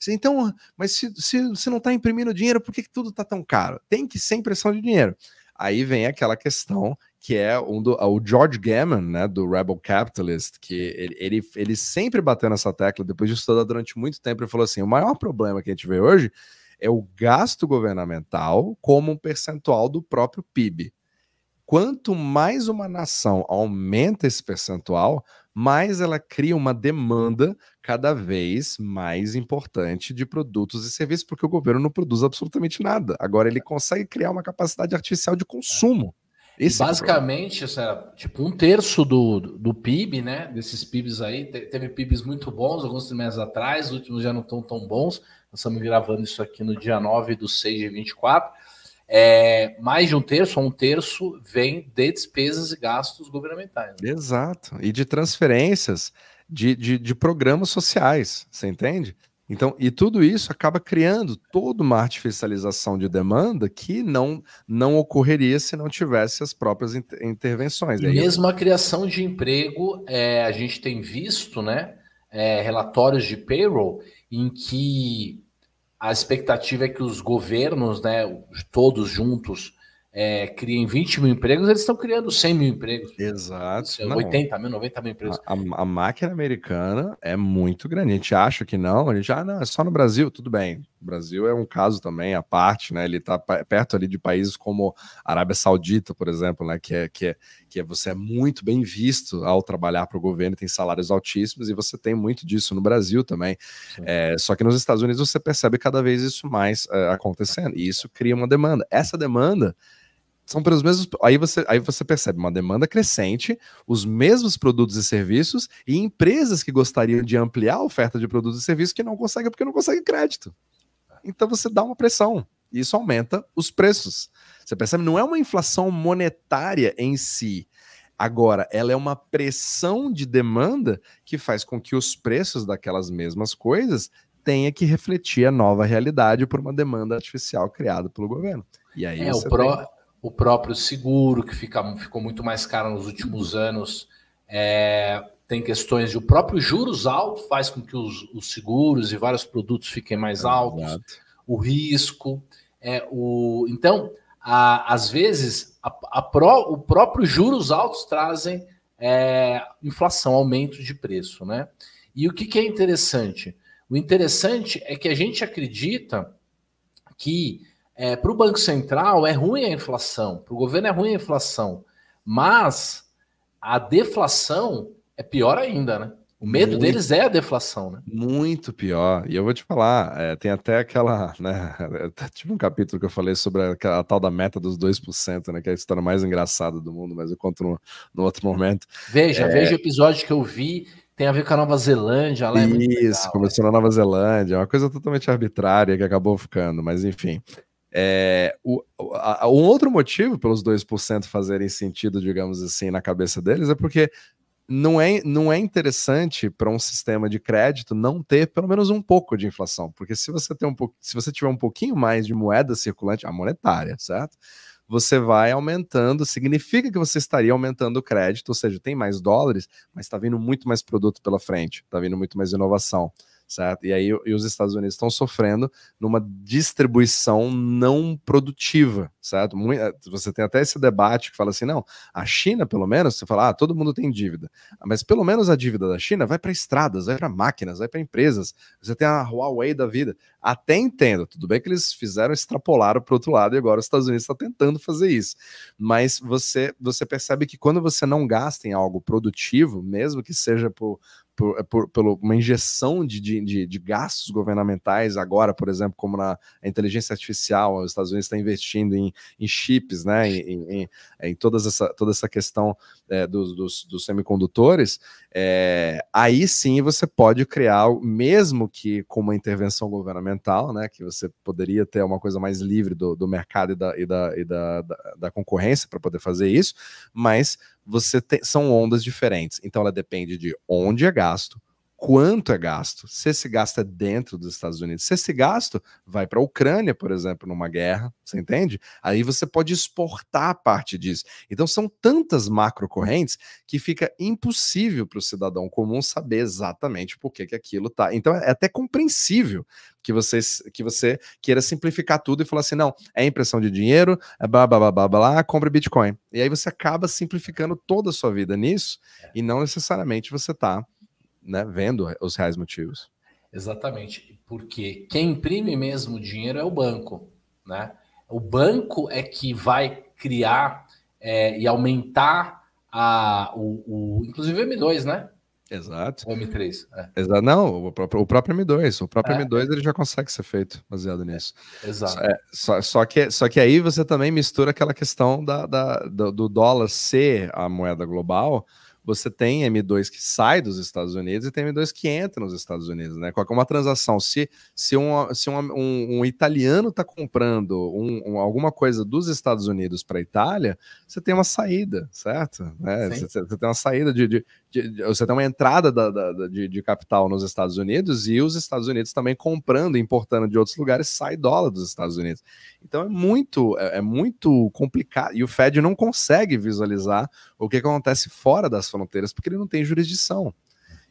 Então, mas se não tá imprimindo dinheiro, por que tudo tá tão caro? Tem que ser impressão de dinheiro. Aí vem aquela questão que é o George Gammon, né, do Rebel Capitalist, que ele sempre bateu nessa tecla, depois de estudar durante muito tempo, ele falou assim, o maior problema que a gente vê hoje é o gasto governamental como um percentual do próprio PIB. Quanto mais uma nação aumenta esse percentual, mais ela cria uma demanda cada vez mais importante de produtos e serviços, porque o governo não produz absolutamente nada. Agora ele consegue criar uma capacidade artificial de consumo. E basicamente, tipo, 1/3 do PIB, né? Desses PIBs aí, teve PIBs muito bons alguns trimestres atrás, os últimos já não estão tão bons. Nós estamos gravando isso aqui no dia 9/6/24. Mais de 1/3, ou 1/3, vem de despesas e gastos governamentais. Né? Exato. E de transferências de programas sociais, você entende? Então, e tudo isso acaba criando toda uma artificialização de demanda que não ocorreria se não tivesse as próprias intervenções. E mesmo a criação de emprego, a gente tem visto, né, relatórios de payroll em que a expectativa é que os governos, né, todos juntos, criem 20 mil empregos, eles estão criando 100 mil empregos. Exato. 80 mil, 90 mil empregos. A máquina americana é muito grande. A gente acha que não, não, é só no Brasil, tudo bem. O Brasil é um caso também à parte, né? Ele está perto ali de países como a Arábia Saudita, por exemplo, né? Que você é muito bem visto ao trabalhar para o governo, tem salários altíssimos, e você tem muito disso no Brasil também. Só que nos Estados Unidos você percebe cada vez isso mais acontecendo, e isso cria uma demanda. Essa demanda são pelos mesmos. Aí você percebe uma demanda crescente, os mesmos produtos e serviços, e empresas que gostariam de ampliar a oferta de produtos e serviços que não conseguem porque não conseguem crédito. Então você dá uma pressão, e isso aumenta os preços. Você percebe? Não é uma inflação monetária em si. Agora, ela é uma pressão de demanda que faz com que os preços daquelas mesmas coisas tenha que refletir a nova realidade por uma demanda artificial criada pelo governo. E aí o próprio seguro, que ficou muito mais caro nos últimos anos, tem questões de o próprio juros alto faz com que os seguros e vários produtos fiquem mais altos, Exato. O risco. Então, às vezes, o próprio juros altos trazem inflação, aumento de preço. Né? E o que é interessante? O interessante é que a gente acredita que para o Banco Central é ruim a inflação, para o governo é ruim a inflação, mas a deflação é pior ainda, né? O medo deles é a deflação, né? Muito pior. E eu vou te falar, tem até aquela, né? Tipo um capítulo que eu falei sobre a tal da meta dos 2%, né? Que é a história mais engraçada do mundo, mas eu conto no outro momento. Veja o episódio que eu vi. Tem a ver com a Nova Zelândia, lá é muito legal. Começou na Nova Zelândia, é uma coisa totalmente arbitrária que acabou ficando, mas enfim. Um outro motivo pelos 2% fazerem sentido, digamos assim, na cabeça deles é porque não é interessante para um sistema de crédito não ter pelo menos um pouco de inflação, porque se você tiver um pouquinho mais de moeda circulante, a monetária, certo? Você vai aumentando, significa que você estaria aumentando o crédito, ou seja, tem mais dólares, mas está vindo muito mais produto pela frente, está vindo muito mais inovação, certo? E aí os Estados Unidos estão sofrendo numa distribuição não produtiva, certo? Você tem até esse debate que fala assim, não, a China, pelo menos, você fala, todo mundo tem dívida, mas pelo menos a dívida da China vai para estradas, vai para máquinas, vai para empresas, você tem a Huawei da vida, até entendo, tudo bem que eles extrapolaram para o outro lado e agora os Estados Unidos está tentando fazer isso, mas você percebe que quando você não gasta em algo produtivo, mesmo que seja por uma injeção de gastos governamentais agora, por exemplo, como na inteligência artificial, os Estados Unidos estão investindo em chips, né, em toda essa questão dos semicondutores, aí sim você pode criar, mesmo que com uma intervenção governamental, né, que você poderia ter uma coisa mais livre do mercado e da concorrência para poder fazer isso, mas são ondas diferentes. Então ela depende de onde é gasto, quanto é gasto, se esse gasto é dentro dos Estados Unidos, se esse gasto vai para a Ucrânia, por exemplo, numa guerra, você entende? Aí você pode exportar parte disso. Então são tantas macrocorrentes que fica impossível para o cidadão comum saber exatamente por que aquilo tá. Então é até compreensível que você queira simplificar tudo e falar assim, não, é impressão de dinheiro, é blá, blá, blá, blá, blá, compra Bitcoin. E aí você acaba simplificando toda a sua vida nisso e não necessariamente você tá, né, vendo os reais motivos. Exatamente, porque quem imprime mesmo o dinheiro é o banco, né? O banco é que vai criar e aumentar inclusive o M2, né? Exato. O M3. Exato. Não, o próprio M2. O próprio M2 ele já consegue ser feito baseado nisso. Exato. Só que aí você também mistura aquela questão do dólar ser a moeda global. Você tem M2 que sai dos Estados Unidos e tem M2 que entra nos Estados Unidos, né? Qualquer uma transação, se um italiano está comprando alguma coisa dos Estados Unidos para a Itália, você tem uma saída, certo? Né? Você tem uma saída você tem uma entrada de capital nos Estados Unidos e os Estados Unidos também comprando e importando de outros lugares, sai dólar dos Estados Unidos. Então é muito complicado e o Fed não consegue visualizar o que acontece fora das fronteiras porque ele não tem jurisdição.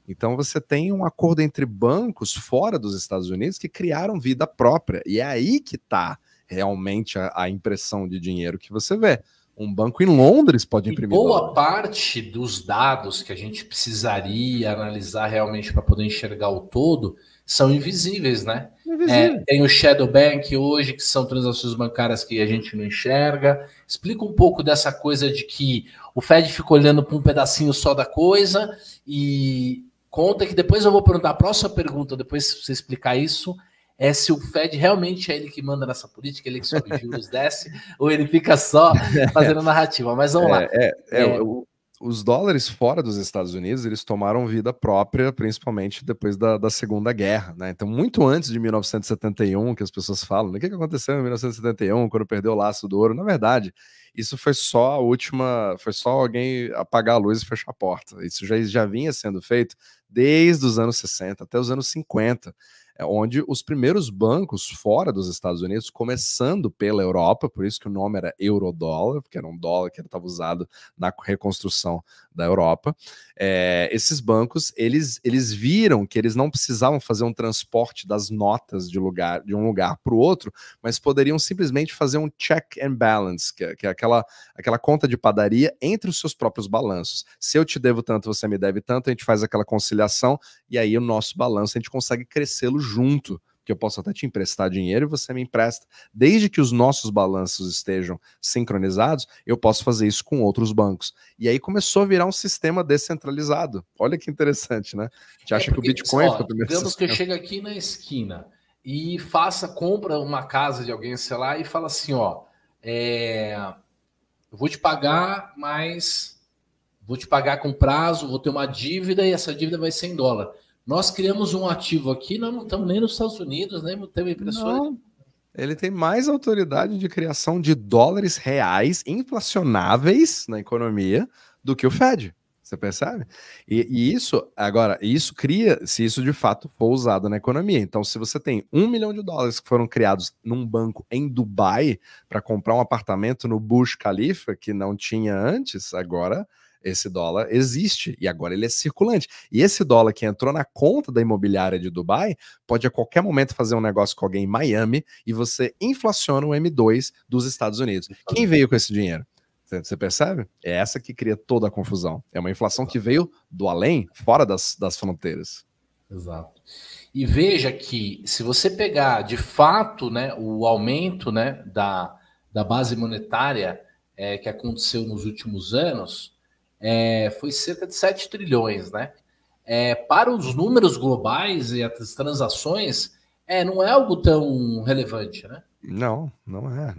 Então você tem um acordo entre bancos fora dos Estados Unidos que criaram vida própria e é aí que está realmente a impressão de dinheiro que você vê. Um banco em Londres pode imprimir boa dólar. Parte dos dados que a gente precisaria analisar realmente para poder enxergar o todo são invisíveis, né? Tem o Shadow Bank hoje, que são transações bancárias que a gente não enxerga. Explica um pouco dessa coisa de que o Fed fica olhando para um pedacinho só da coisa e conta que depois eu vou perguntar, a próxima pergunta, depois se você explicar isso, é se o Fed realmente é ele que manda nessa política, ele que sobe juros, desce, ou ele fica só fazendo narrativa. Mas vamos lá. Os dólares fora dos Estados Unidos, eles tomaram vida própria, principalmente depois da Segunda Guerra, né? Então, muito antes de 1971, que as pessoas falam, o que aconteceu em 1971, quando perdeu o laço do ouro? Na verdade, isso foi só foi só alguém apagar a luz e fechar a porta. Isso já vinha sendo feito desde os anos 60 até os anos 50. Onde os primeiros bancos fora dos Estados Unidos, começando pela Europa, por isso que o nome era eurodólar, porque era um dólar que estava usado na reconstrução da Europa, esses bancos, eles viram que eles não precisavam fazer um transporte das notas de um lugar para o outro, mas poderiam simplesmente fazer um check and balance, que é aquela conta de padaria entre os seus próprios balanços. Se eu te devo tanto, você me deve tanto, a gente faz aquela conciliação, e aí o nosso balanço, a gente consegue crescê-lo junto, que eu posso até te emprestar dinheiro e você me empresta. Desde que os nossos balanços estejam sincronizados, eu posso fazer isso com outros bancos. E aí começou a virar um sistema descentralizado. Olha que interessante, né? A gente acha que o Bitcoin foi o primeiro digamos sistema. Que eu chego aqui na esquina e compra uma casa de alguém, sei lá, e fala assim, eu vou te pagar, mas vou te pagar com prazo, vou ter uma dívida e essa dívida vai ser em dólar. Nós criamos um ativo aqui, nós não estamos nem nos Estados Unidos, nem temos impressora. Ele tem mais autoridade de criação de dólares reais inflacionáveis na economia do que o Fed. Você percebe? E isso, agora, isso cria, se isso de fato for usado na economia. Então, se você tem $1 milhão que foram criados num banco em Dubai para comprar um apartamento no Burj Khalifa, que não tinha antes, agora esse dólar existe e agora ele é circulante. E esse dólar que entrou na conta da imobiliária de Dubai pode a qualquer momento fazer um negócio com alguém em Miami e você inflaciona o M2 dos Estados Unidos. Quem veio com esse dinheiro? Você percebe? É essa que cria toda a confusão. É uma inflação que veio do além, fora das fronteiras. Exato. E veja que se você pegar de fato, né, o aumento, né, da base monetária que aconteceu nos últimos anos, foi cerca de 7 trilhões, né? Para os números globais e as transações, não é algo tão relevante, né? Não é.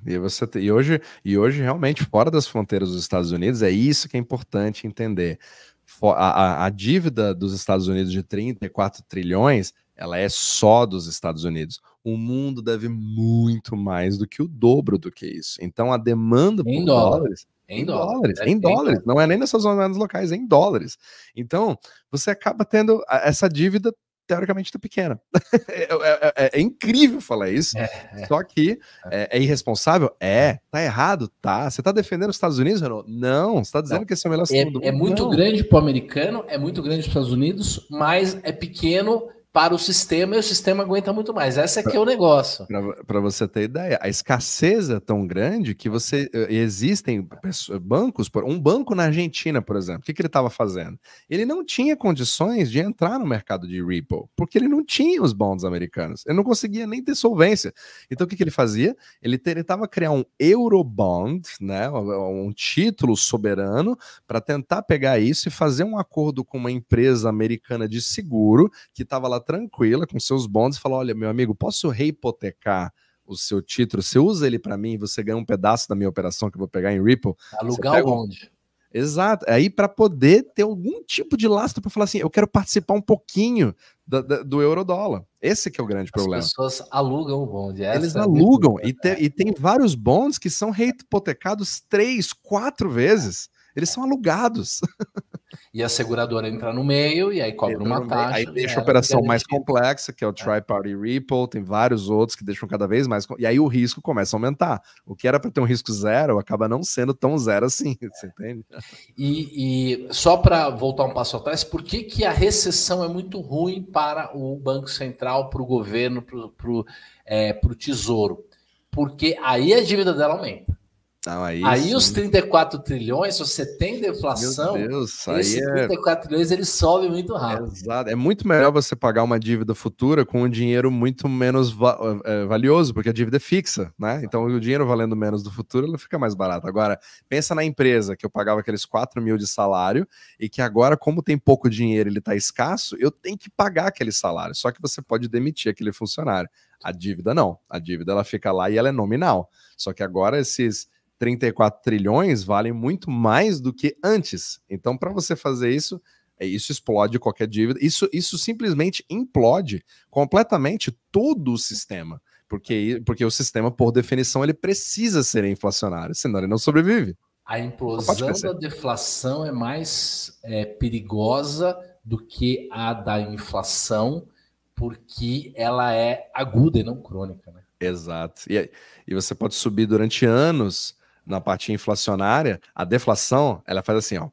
E hoje realmente fora das fronteiras dos Estados Unidos é isso que é importante entender. A dívida dos Estados Unidos de 34 trilhões, ela é só dos Estados Unidos. O mundo deve muito mais do que o dobro do que isso. Então a demanda por dólares em dólares, não é nem nessas zonas locais, é em dólares. Então você acaba tendo essa dívida teoricamente tá pequena. É incrível falar isso, só que é irresponsável? Tá errado? Tá. Você tá defendendo os Estados Unidos, Renan? Não, você tá dizendo que esse é o melhor sistema do mundo? É muito grande para o americano, é muito grande para os Estados Unidos, mas é pequeno para o sistema e o sistema aguenta muito mais. Esse aqui é o negócio. Para você ter ideia, a escassez é tão grande que existem bancos, um banco na Argentina, por exemplo, o que ele estava fazendo? Ele não tinha condições de entrar no mercado de repo, porque ele não tinha os bonds americanos, ele não conseguia nem ter solvência. Então o que ele fazia? Ele tentava criar um Eurobond, né, um título soberano, para tentar pegar isso e fazer um acordo com uma empresa americana de seguro que estava lá tranquila com seus bonds e falou: olha, meu amigo, posso rehipotecar o seu título? Você usa ele para mim e você ganha um pedaço da minha operação que eu vou pegar em Ripple. Alugar o bonde. Exato. Aí para poder ter algum tipo de lastro para falar assim, eu quero participar um pouquinho do euro-dólar. Esse que é o grande problema. As pessoas alugam o bonde. Eles alugam e tem vários bonds que são rehipotecados 3, 4 vezes. Eles são alugados. E a seguradora entra no meio e aí cobra uma taxa. Aí deixa a operação mais complexa, que é o Tri-Party Repo, tem vários outros que deixam cada vez mais... E aí o risco começa a aumentar. O que era para ter um risco zero, acaba não sendo tão zero assim, você entende? E só para voltar um passo atrás, por que a recessão é muito ruim para o Banco Central, para o governo, para o Tesouro? Porque aí a dívida dela aumenta. Não, aí os 34 trilhões, se você tem deflação, esses 34 trilhões eles sobem muito rápido. Exato. É muito melhor você pagar uma dívida futura com um dinheiro muito menos valioso, porque a dívida é fixa, né? Então o dinheiro valendo menos do futuro, ele fica mais barato. Agora, pensa na empresa que eu pagava aqueles 4 mil de salário e que agora, como tem pouco dinheiro, ele está escasso, eu tenho que pagar aquele salário. Só que você pode demitir aquele funcionário. A dívida não. A dívida ela fica lá e ela é nominal. Só que agora esses 34 trilhões valem muito mais do que antes. Então, para você fazer isso, isso explode qualquer dívida. Isso simplesmente implode completamente todo o sistema. Porque o sistema, por definição, ele precisa ser inflacionário, senão ele não sobrevive. A implosão da deflação é mais perigosa do que a da inflação, porque ela é aguda e não crônica, né? Exato. E você pode subir durante anos na parte inflacionária, a deflação, ela faz assim, ó,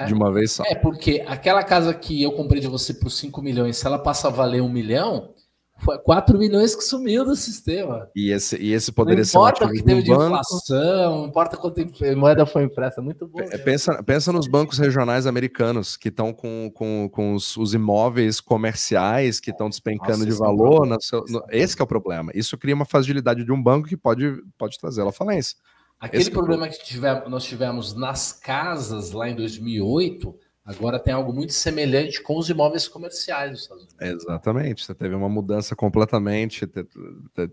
de uma vez só. Porque aquela casa que eu comprei de você por 5 milhões, se ela passa a valer 1 milhão, foi 4 milhões que sumiu do sistema. E esse poderia ser um ativo de um banco. Não importa o que teve de inflação, não importa quanto moeda foi impressa, muito bom. Pensa nos bancos regionais americanos, que estão com os imóveis comerciais, que estão despencando de valor. Esse que é o problema. Isso cria uma fragilidade de um banco que pode trazê-lo à falência. Aquele problema que nós tivemos nas casas lá em 2008, Agora tem algo muito semelhante com os imóveis comerciais dos Estados Unidos. Exatamente, você teve uma mudança completamente.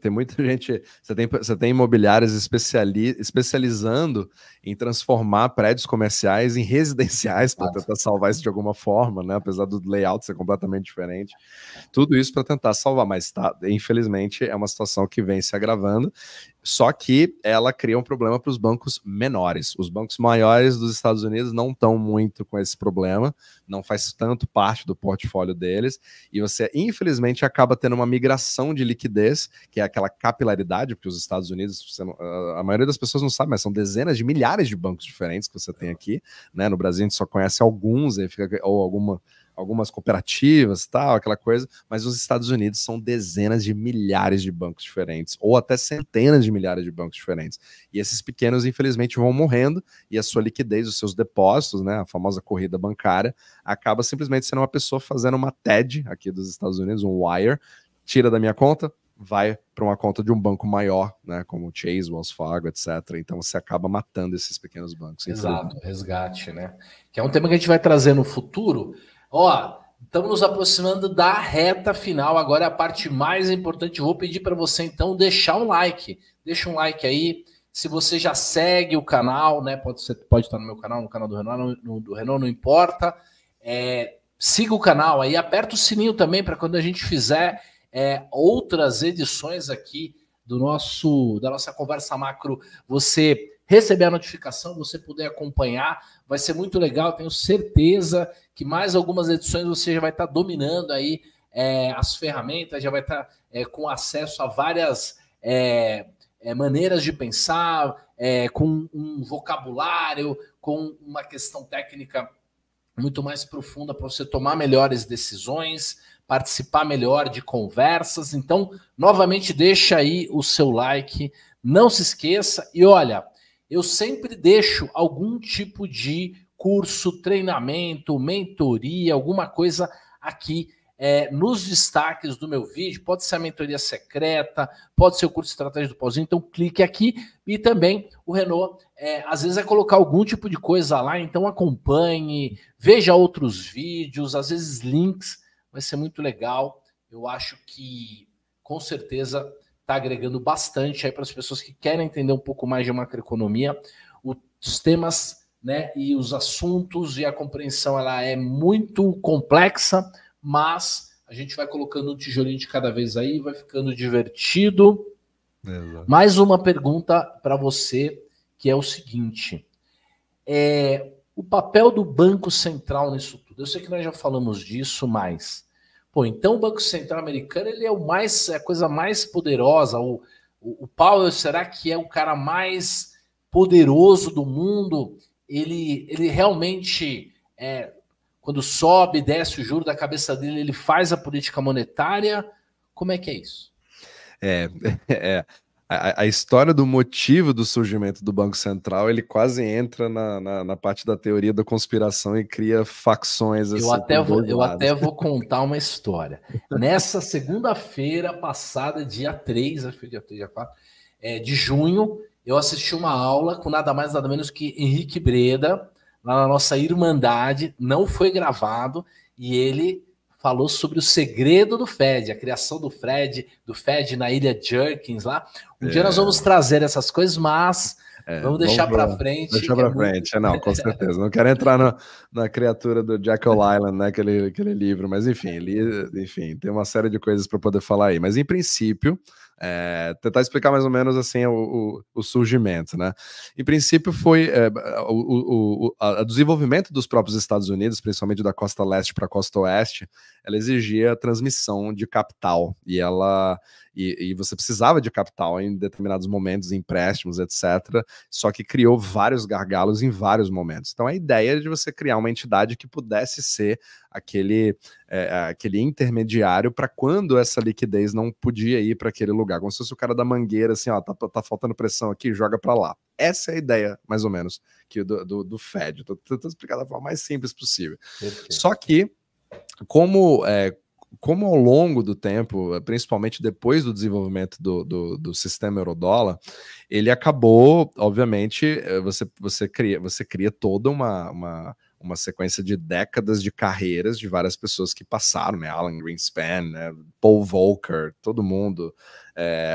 Tem muita gente. Você tem imobiliários especializando em transformar prédios comerciais em residenciais para tentar salvar isso de alguma forma, né? Apesar do layout ser completamente diferente. Tudo isso para tentar salvar, mas infelizmente é uma situação que vem se agravando. Só que ela cria um problema para os bancos menores. Os bancos maiores dos Estados Unidos não estão muito com esse problema, não faz tanto parte do portfólio deles, e você, infelizmente, acaba tendo uma migração de liquidez, que é aquela capilaridade, porque os Estados Unidos, a maioria das pessoas não sabe, mas são dezenas de milhares de bancos diferentes que você tem aqui, né? No Brasil a gente só conhece alguns, ou algumas cooperativas, tal, aquela coisa, mas os Estados Unidos são dezenas de milhares de bancos diferentes, ou até centenas de milhares de bancos diferentes. E esses pequenos, infelizmente, vão morrendo, e a sua liquidez, os seus depósitos, né, a famosa corrida bancária, acaba simplesmente sendo uma pessoa fazendo uma TED aqui dos Estados Unidos, um wire, tira da minha conta, vai para uma conta de um banco maior, né, como o Chase, Wells Fargo, etc. Então você acaba matando esses pequenos bancos. Exato, resgate, né? Que é um tema que a gente vai trazer no futuro. Ó, estamos nos aproximando da reta final, agora é a parte mais importante. Eu vou pedir para você, então, deixar um like. Deixa um like aí. Se você já segue o canal, né? Pode estar no meu canal, no canal do Renault, do Renault, não importa. Siga o canal aí, aperta o sininho também para quando a gente fizer outras edições aqui da nossa conversa macro, você receber a notificação, você poder acompanhar, vai ser muito legal, tenho certeza que mais algumas edições você já vai estar dominando aí as ferramentas, já vai estar com acesso a várias maneiras de pensar, com um vocabulário, com uma questão técnica muito mais profunda para você tomar melhores decisões, participar melhor de conversas. Então, novamente, deixa aí o seu like, não se esqueça. E olha, eu sempre deixo algum tipo de curso, treinamento, mentoria, alguma coisa aqui nos destaques do meu vídeo. Pode ser a mentoria secreta, pode ser o curso de estratégia do pauzinho. Então clique aqui e também o Renault às vezes vai colocar algum tipo de coisa lá, então acompanhe, veja outros vídeos, às vezes links, vai ser muito legal. Eu acho que com certeza está agregando bastante aí para as pessoas que querem entender um pouco mais de macroeconomia. Os temas, né, e os assuntos e a compreensão ela é muito complexa, mas a gente vai colocando um tijolinho de cada vez aí, vai ficando divertido. Exato. Mais uma pergunta para você, que é o seguinte: o papel do Banco Central nisso tudo. Eu sei que nós já falamos disso, mas então o Banco Central americano ele é a coisa mais poderosa. O Powell, será que é o cara mais poderoso do mundo? Ele realmente quando sobe, desce o juro da cabeça dele, ele faz a política monetária? Como é que é isso? A história do motivo do surgimento do Banco Central, ele quase entra na parte da teoria da conspiração e cria facções. Assim, eu até vou contar uma história. Nessa segunda-feira passada, dia 3, acho que foi dia 3, dia 4, de junho, eu assisti uma aula com nada mais nada menos que Henrique Breda, lá na nossa Irmandade, não foi gravado, e ele falou sobre o segredo do Fed, a criação do Fed na ilha Jerkins lá. Um dia nós vamos trazer essas coisas, mas vamos deixar para frente. Deixar para frente, não, com certeza. Não quero entrar na criatura do Jekyll Island, né, aquele livro, mas enfim, tem uma série de coisas para poder falar aí. Mas em princípio, tentar explicar mais ou menos assim o surgimento, né? Em princípio foi o desenvolvimento dos próprios Estados Unidos, principalmente da costa leste para a costa oeste, ela exigia a transmissão de capital e você precisava de capital em determinados momentos, empréstimos, etc. Só que criou vários gargalos em vários momentos. Então a ideia é de você criar uma entidade que pudesse ser aquele intermediário para quando essa liquidez não podia ir para aquele lugar, como se fosse o cara da mangueira, assim, ó, tá faltando pressão aqui, joga para lá. Essa é a ideia, mais ou menos, do Fed. Estou tentando explicar da forma mais simples possível. Perfeito. Só que, como ao longo do tempo, principalmente depois do desenvolvimento do sistema eurodólar, ele acabou, obviamente, você cria toda uma sequência de décadas de carreiras de várias pessoas que passaram, né? Alan Greenspan, né? Paul Volcker, todo mundo,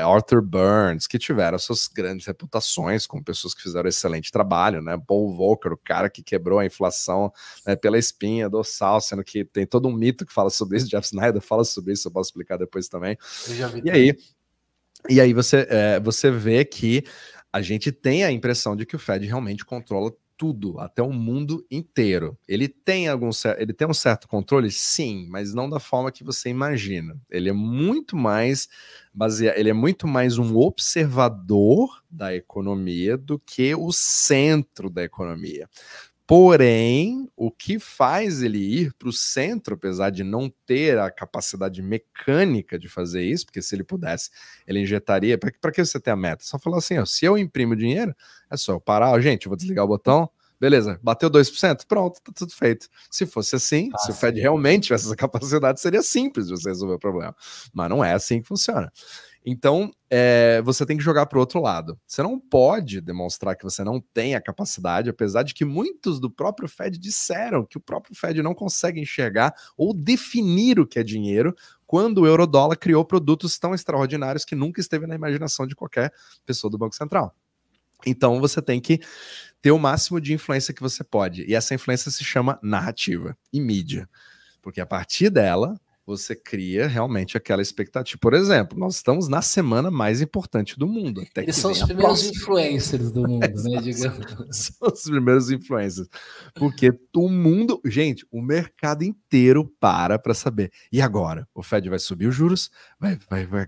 Arthur Burns, que tiveram suas grandes reputações como pessoas que fizeram excelente trabalho, né? Paul Volcker, o cara que quebrou a inflação, né, pela espinha dorsal, sendo que tem todo um mito que fala sobre isso. Jeff Snyder fala sobre isso, eu posso explicar depois também. Eu já vi. E aí você vê que a gente tem a impressão de que o Fed realmente controla tudo, até o mundo inteiro. Ele tem um certo controle? Sim, mas não da forma que você imagina. Ele é muito mais um observador da economia do que o centro da economia. Porém, o que faz ele ir para o centro, apesar de não ter a capacidade mecânica de fazer isso, porque se ele pudesse, ele injetaria. Para que você ter a meta? Só falar assim: ó, se eu imprimo dinheiro, é só eu parar, gente, eu vou desligar o botão, beleza, bateu 2%, pronto, tá tudo feito. Se fosse assim, se o Fed realmente tivesse essa capacidade, seria simples de você resolver o problema. Mas não é assim que funciona. Então, você tem que jogar para o outro lado. Você não pode demonstrar que você não tem a capacidade, apesar de que muitos do próprio Fed disseram que o próprio Fed não consegue enxergar ou definir o que é dinheiro, quando o eurodólar criou produtos tão extraordinários que nunca esteve na imaginação de qualquer pessoa do Banco Central. Então, você tem que ter o máximo de influência que você pode. E essa influência se chama narrativa e mídia. Porque a partir dela, você cria realmente aquela expectativa. Por exemplo, nós estamos na semana mais importante do mundo. Até Eles são os primeiros influencers do mundo, né, digamos. São os primeiros influencers. Porque o mundo... Gente, o mercado inteiro para saber. E agora? O Fed vai subir os juros? Vai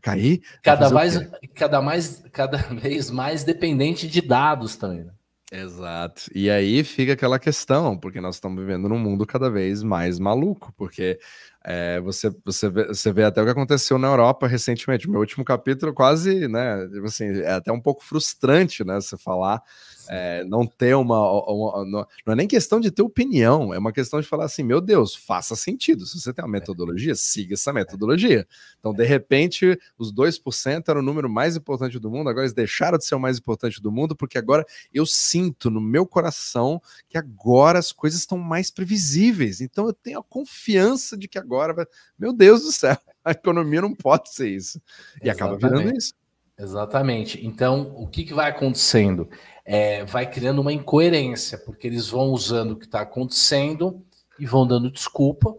cair? Cada vez mais dependente de dados também, né? Exato. E aí fica aquela questão, porque nós estamos vivendo num mundo cada vez mais maluco, porque você vê até o que aconteceu na Europa recentemente. O meu último capítulo quase, né, assim, é até um pouco frustrante, né, você falar, não ter não é nem questão de ter opinião, é uma questão de falar assim, meu Deus, faça sentido. Se você tem uma metodologia, siga essa metodologia. Então, de repente, os 2% era o número mais importante do mundo, agora eles deixaram de ser o mais importante do mundo, porque agora eu sinto no meu coração que agora as coisas estão mais previsíveis. Então, eu tenho a confiança de que agora, meu Deus do céu, a economia não pode ser isso. E acaba virando isso. Exatamente. Então, o que vai acontecendo? Vai criando uma incoerência, porque eles vão usando o que está acontecendo e vão dando desculpa.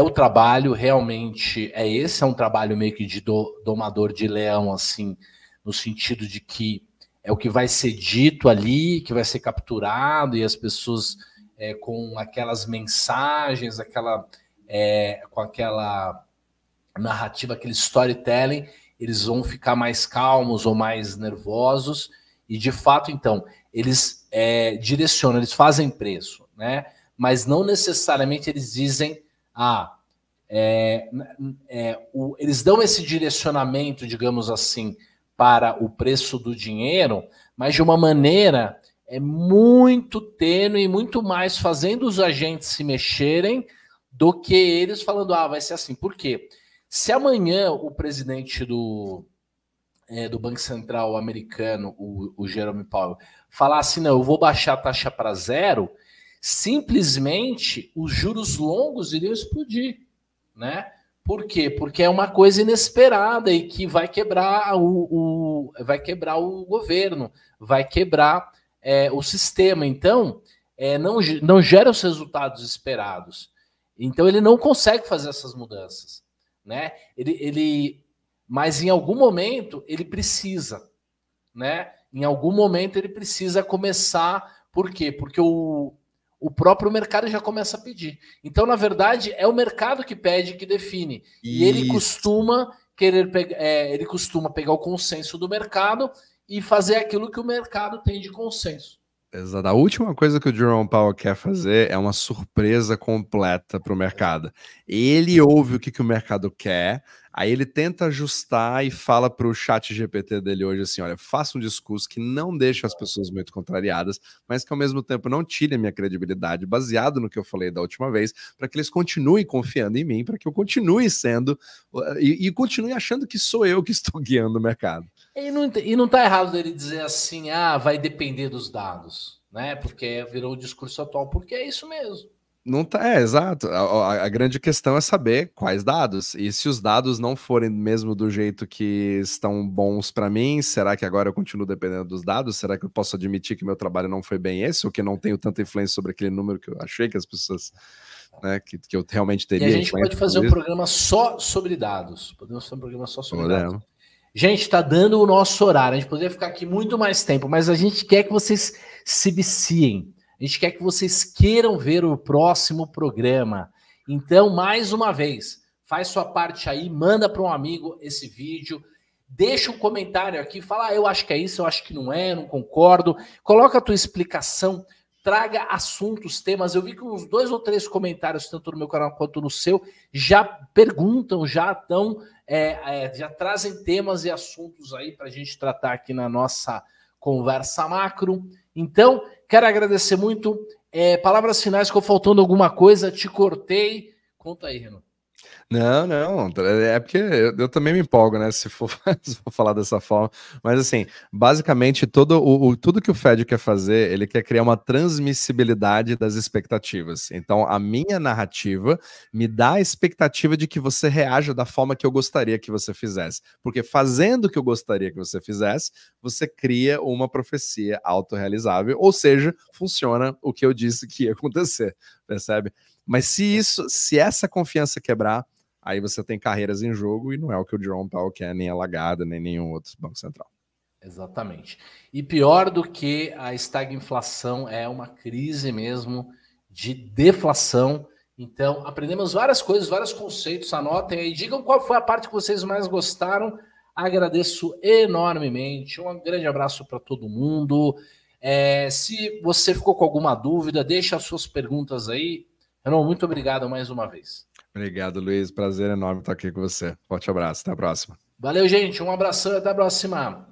O trabalho, realmente, esse é um trabalho meio que de domador de leão, assim, no sentido de que é o que vai ser dito ali, que vai ser capturado, e as pessoas com aquelas mensagens, com aquela narrativa, aquele storytelling, eles vão ficar mais calmos ou mais nervosos, e de fato, então, eles direcionam, eles fazem preço, né? Mas não necessariamente eles dizem, eles dão esse direcionamento, digamos assim, para o preço do dinheiro, mas de uma maneira muito tênue, muito mais fazendo os agentes se mexerem do que eles falando, vai ser assim. Por quê? Se amanhã o presidente do Banco Central americano, o Jerome Powell, falar assim, não, eu vou baixar a taxa para zero, simplesmente os juros longos iriam explodir, né? Por quê? Porque é uma coisa inesperada e que vai quebrar vai quebrar o governo, vai quebrar o sistema. Então, não gera os resultados esperados. Então, ele não consegue fazer essas mudanças, né? Mas em algum momento ele precisa, né? Em algum momento ele precisa começar. Por quê? Porque o próprio mercado já começa a pedir. Então, na verdade, é o mercado que pede, que define. E ele costuma ele costuma pegar o consenso do mercado e fazer aquilo que o mercado tem de consenso. Exato. A última coisa que o Jerome Powell quer fazer é uma surpresa completa para o mercado. Ele ouve o que o mercado quer, Aí ele tenta ajustar e fala para o chat GPT dele hoje assim, olha, faça um discurso que não deixe as pessoas muito contrariadas, mas que ao mesmo tempo não tire a minha credibilidade, baseado no que eu falei da última vez, para que eles continuem confiando em mim, para que eu continue sendo, e continue achando que sou eu que estou guiando o mercado. E não tá errado dele dizer assim, vai depender dos dados, né? Porque virou o discurso atual, porque é isso mesmo. Não tá, exato. A grande questão é saber quais dados. E se os dados não forem mesmo do jeito que estão bons para mim, será que agora eu continuo dependendo dos dados? Será que eu posso admitir que meu trabalho não foi bem esse, ou que eu não tenho tanta influência sobre aquele número que eu achei que as pessoas, né, que eu realmente teria? E a gente pode fazer um programa só sobre dados. Podemos fazer um programa só sobre dados. Gente, tá dando o nosso horário. A gente poderia ficar aqui muito mais tempo, mas a gente quer que vocês se viciem. A gente quer que vocês queiram ver o próximo programa. Então, mais uma vez, faz sua parte aí, manda para um amigo esse vídeo, deixa um comentário aqui, fala, eu acho que é isso, eu acho que não é, não concordo. Coloca a tua explicação, traga assuntos, temas. Eu vi que uns 2 ou 3 comentários, tanto no meu canal quanto no seu, já perguntam, já estão, já trazem temas e assuntos aí para a gente tratar aqui na nossa conversa macro. Então, quero agradecer muito. Palavras finais, ficou faltando alguma coisa, te cortei. Conta aí, Renan. Não, é porque eu também me empolgo, né, se for falar dessa forma, mas assim, basicamente tudo que o Fed quer fazer, ele quer criar uma transmissibilidade das expectativas. Então, a minha narrativa me dá a expectativa de que você reaja da forma que eu gostaria que você fizesse, porque fazendo o que eu gostaria que você fizesse, você cria uma profecia autorrealizável, ou seja, funciona o que eu disse que ia acontecer, percebe? Mas se essa confiança quebrar, aí você tem carreiras em jogo e não é o que o Jerome Powell quer, nem a Lagarde, nem nenhum outro banco central. Exatamente. E pior do que a estagflação é uma crise mesmo de deflação. Então, aprendemos várias coisas, vários conceitos. Anotem aí, digam qual foi a parte que vocês mais gostaram. Agradeço enormemente. Um grande abraço para todo mundo. Se você ficou com alguma dúvida, deixa as suas perguntas aí. Renan, muito obrigado mais uma vez. Obrigado, Luiz. Prazer enorme estar aqui com você. Forte abraço. Até a próxima. Valeu, gente. Um abração e até a próxima.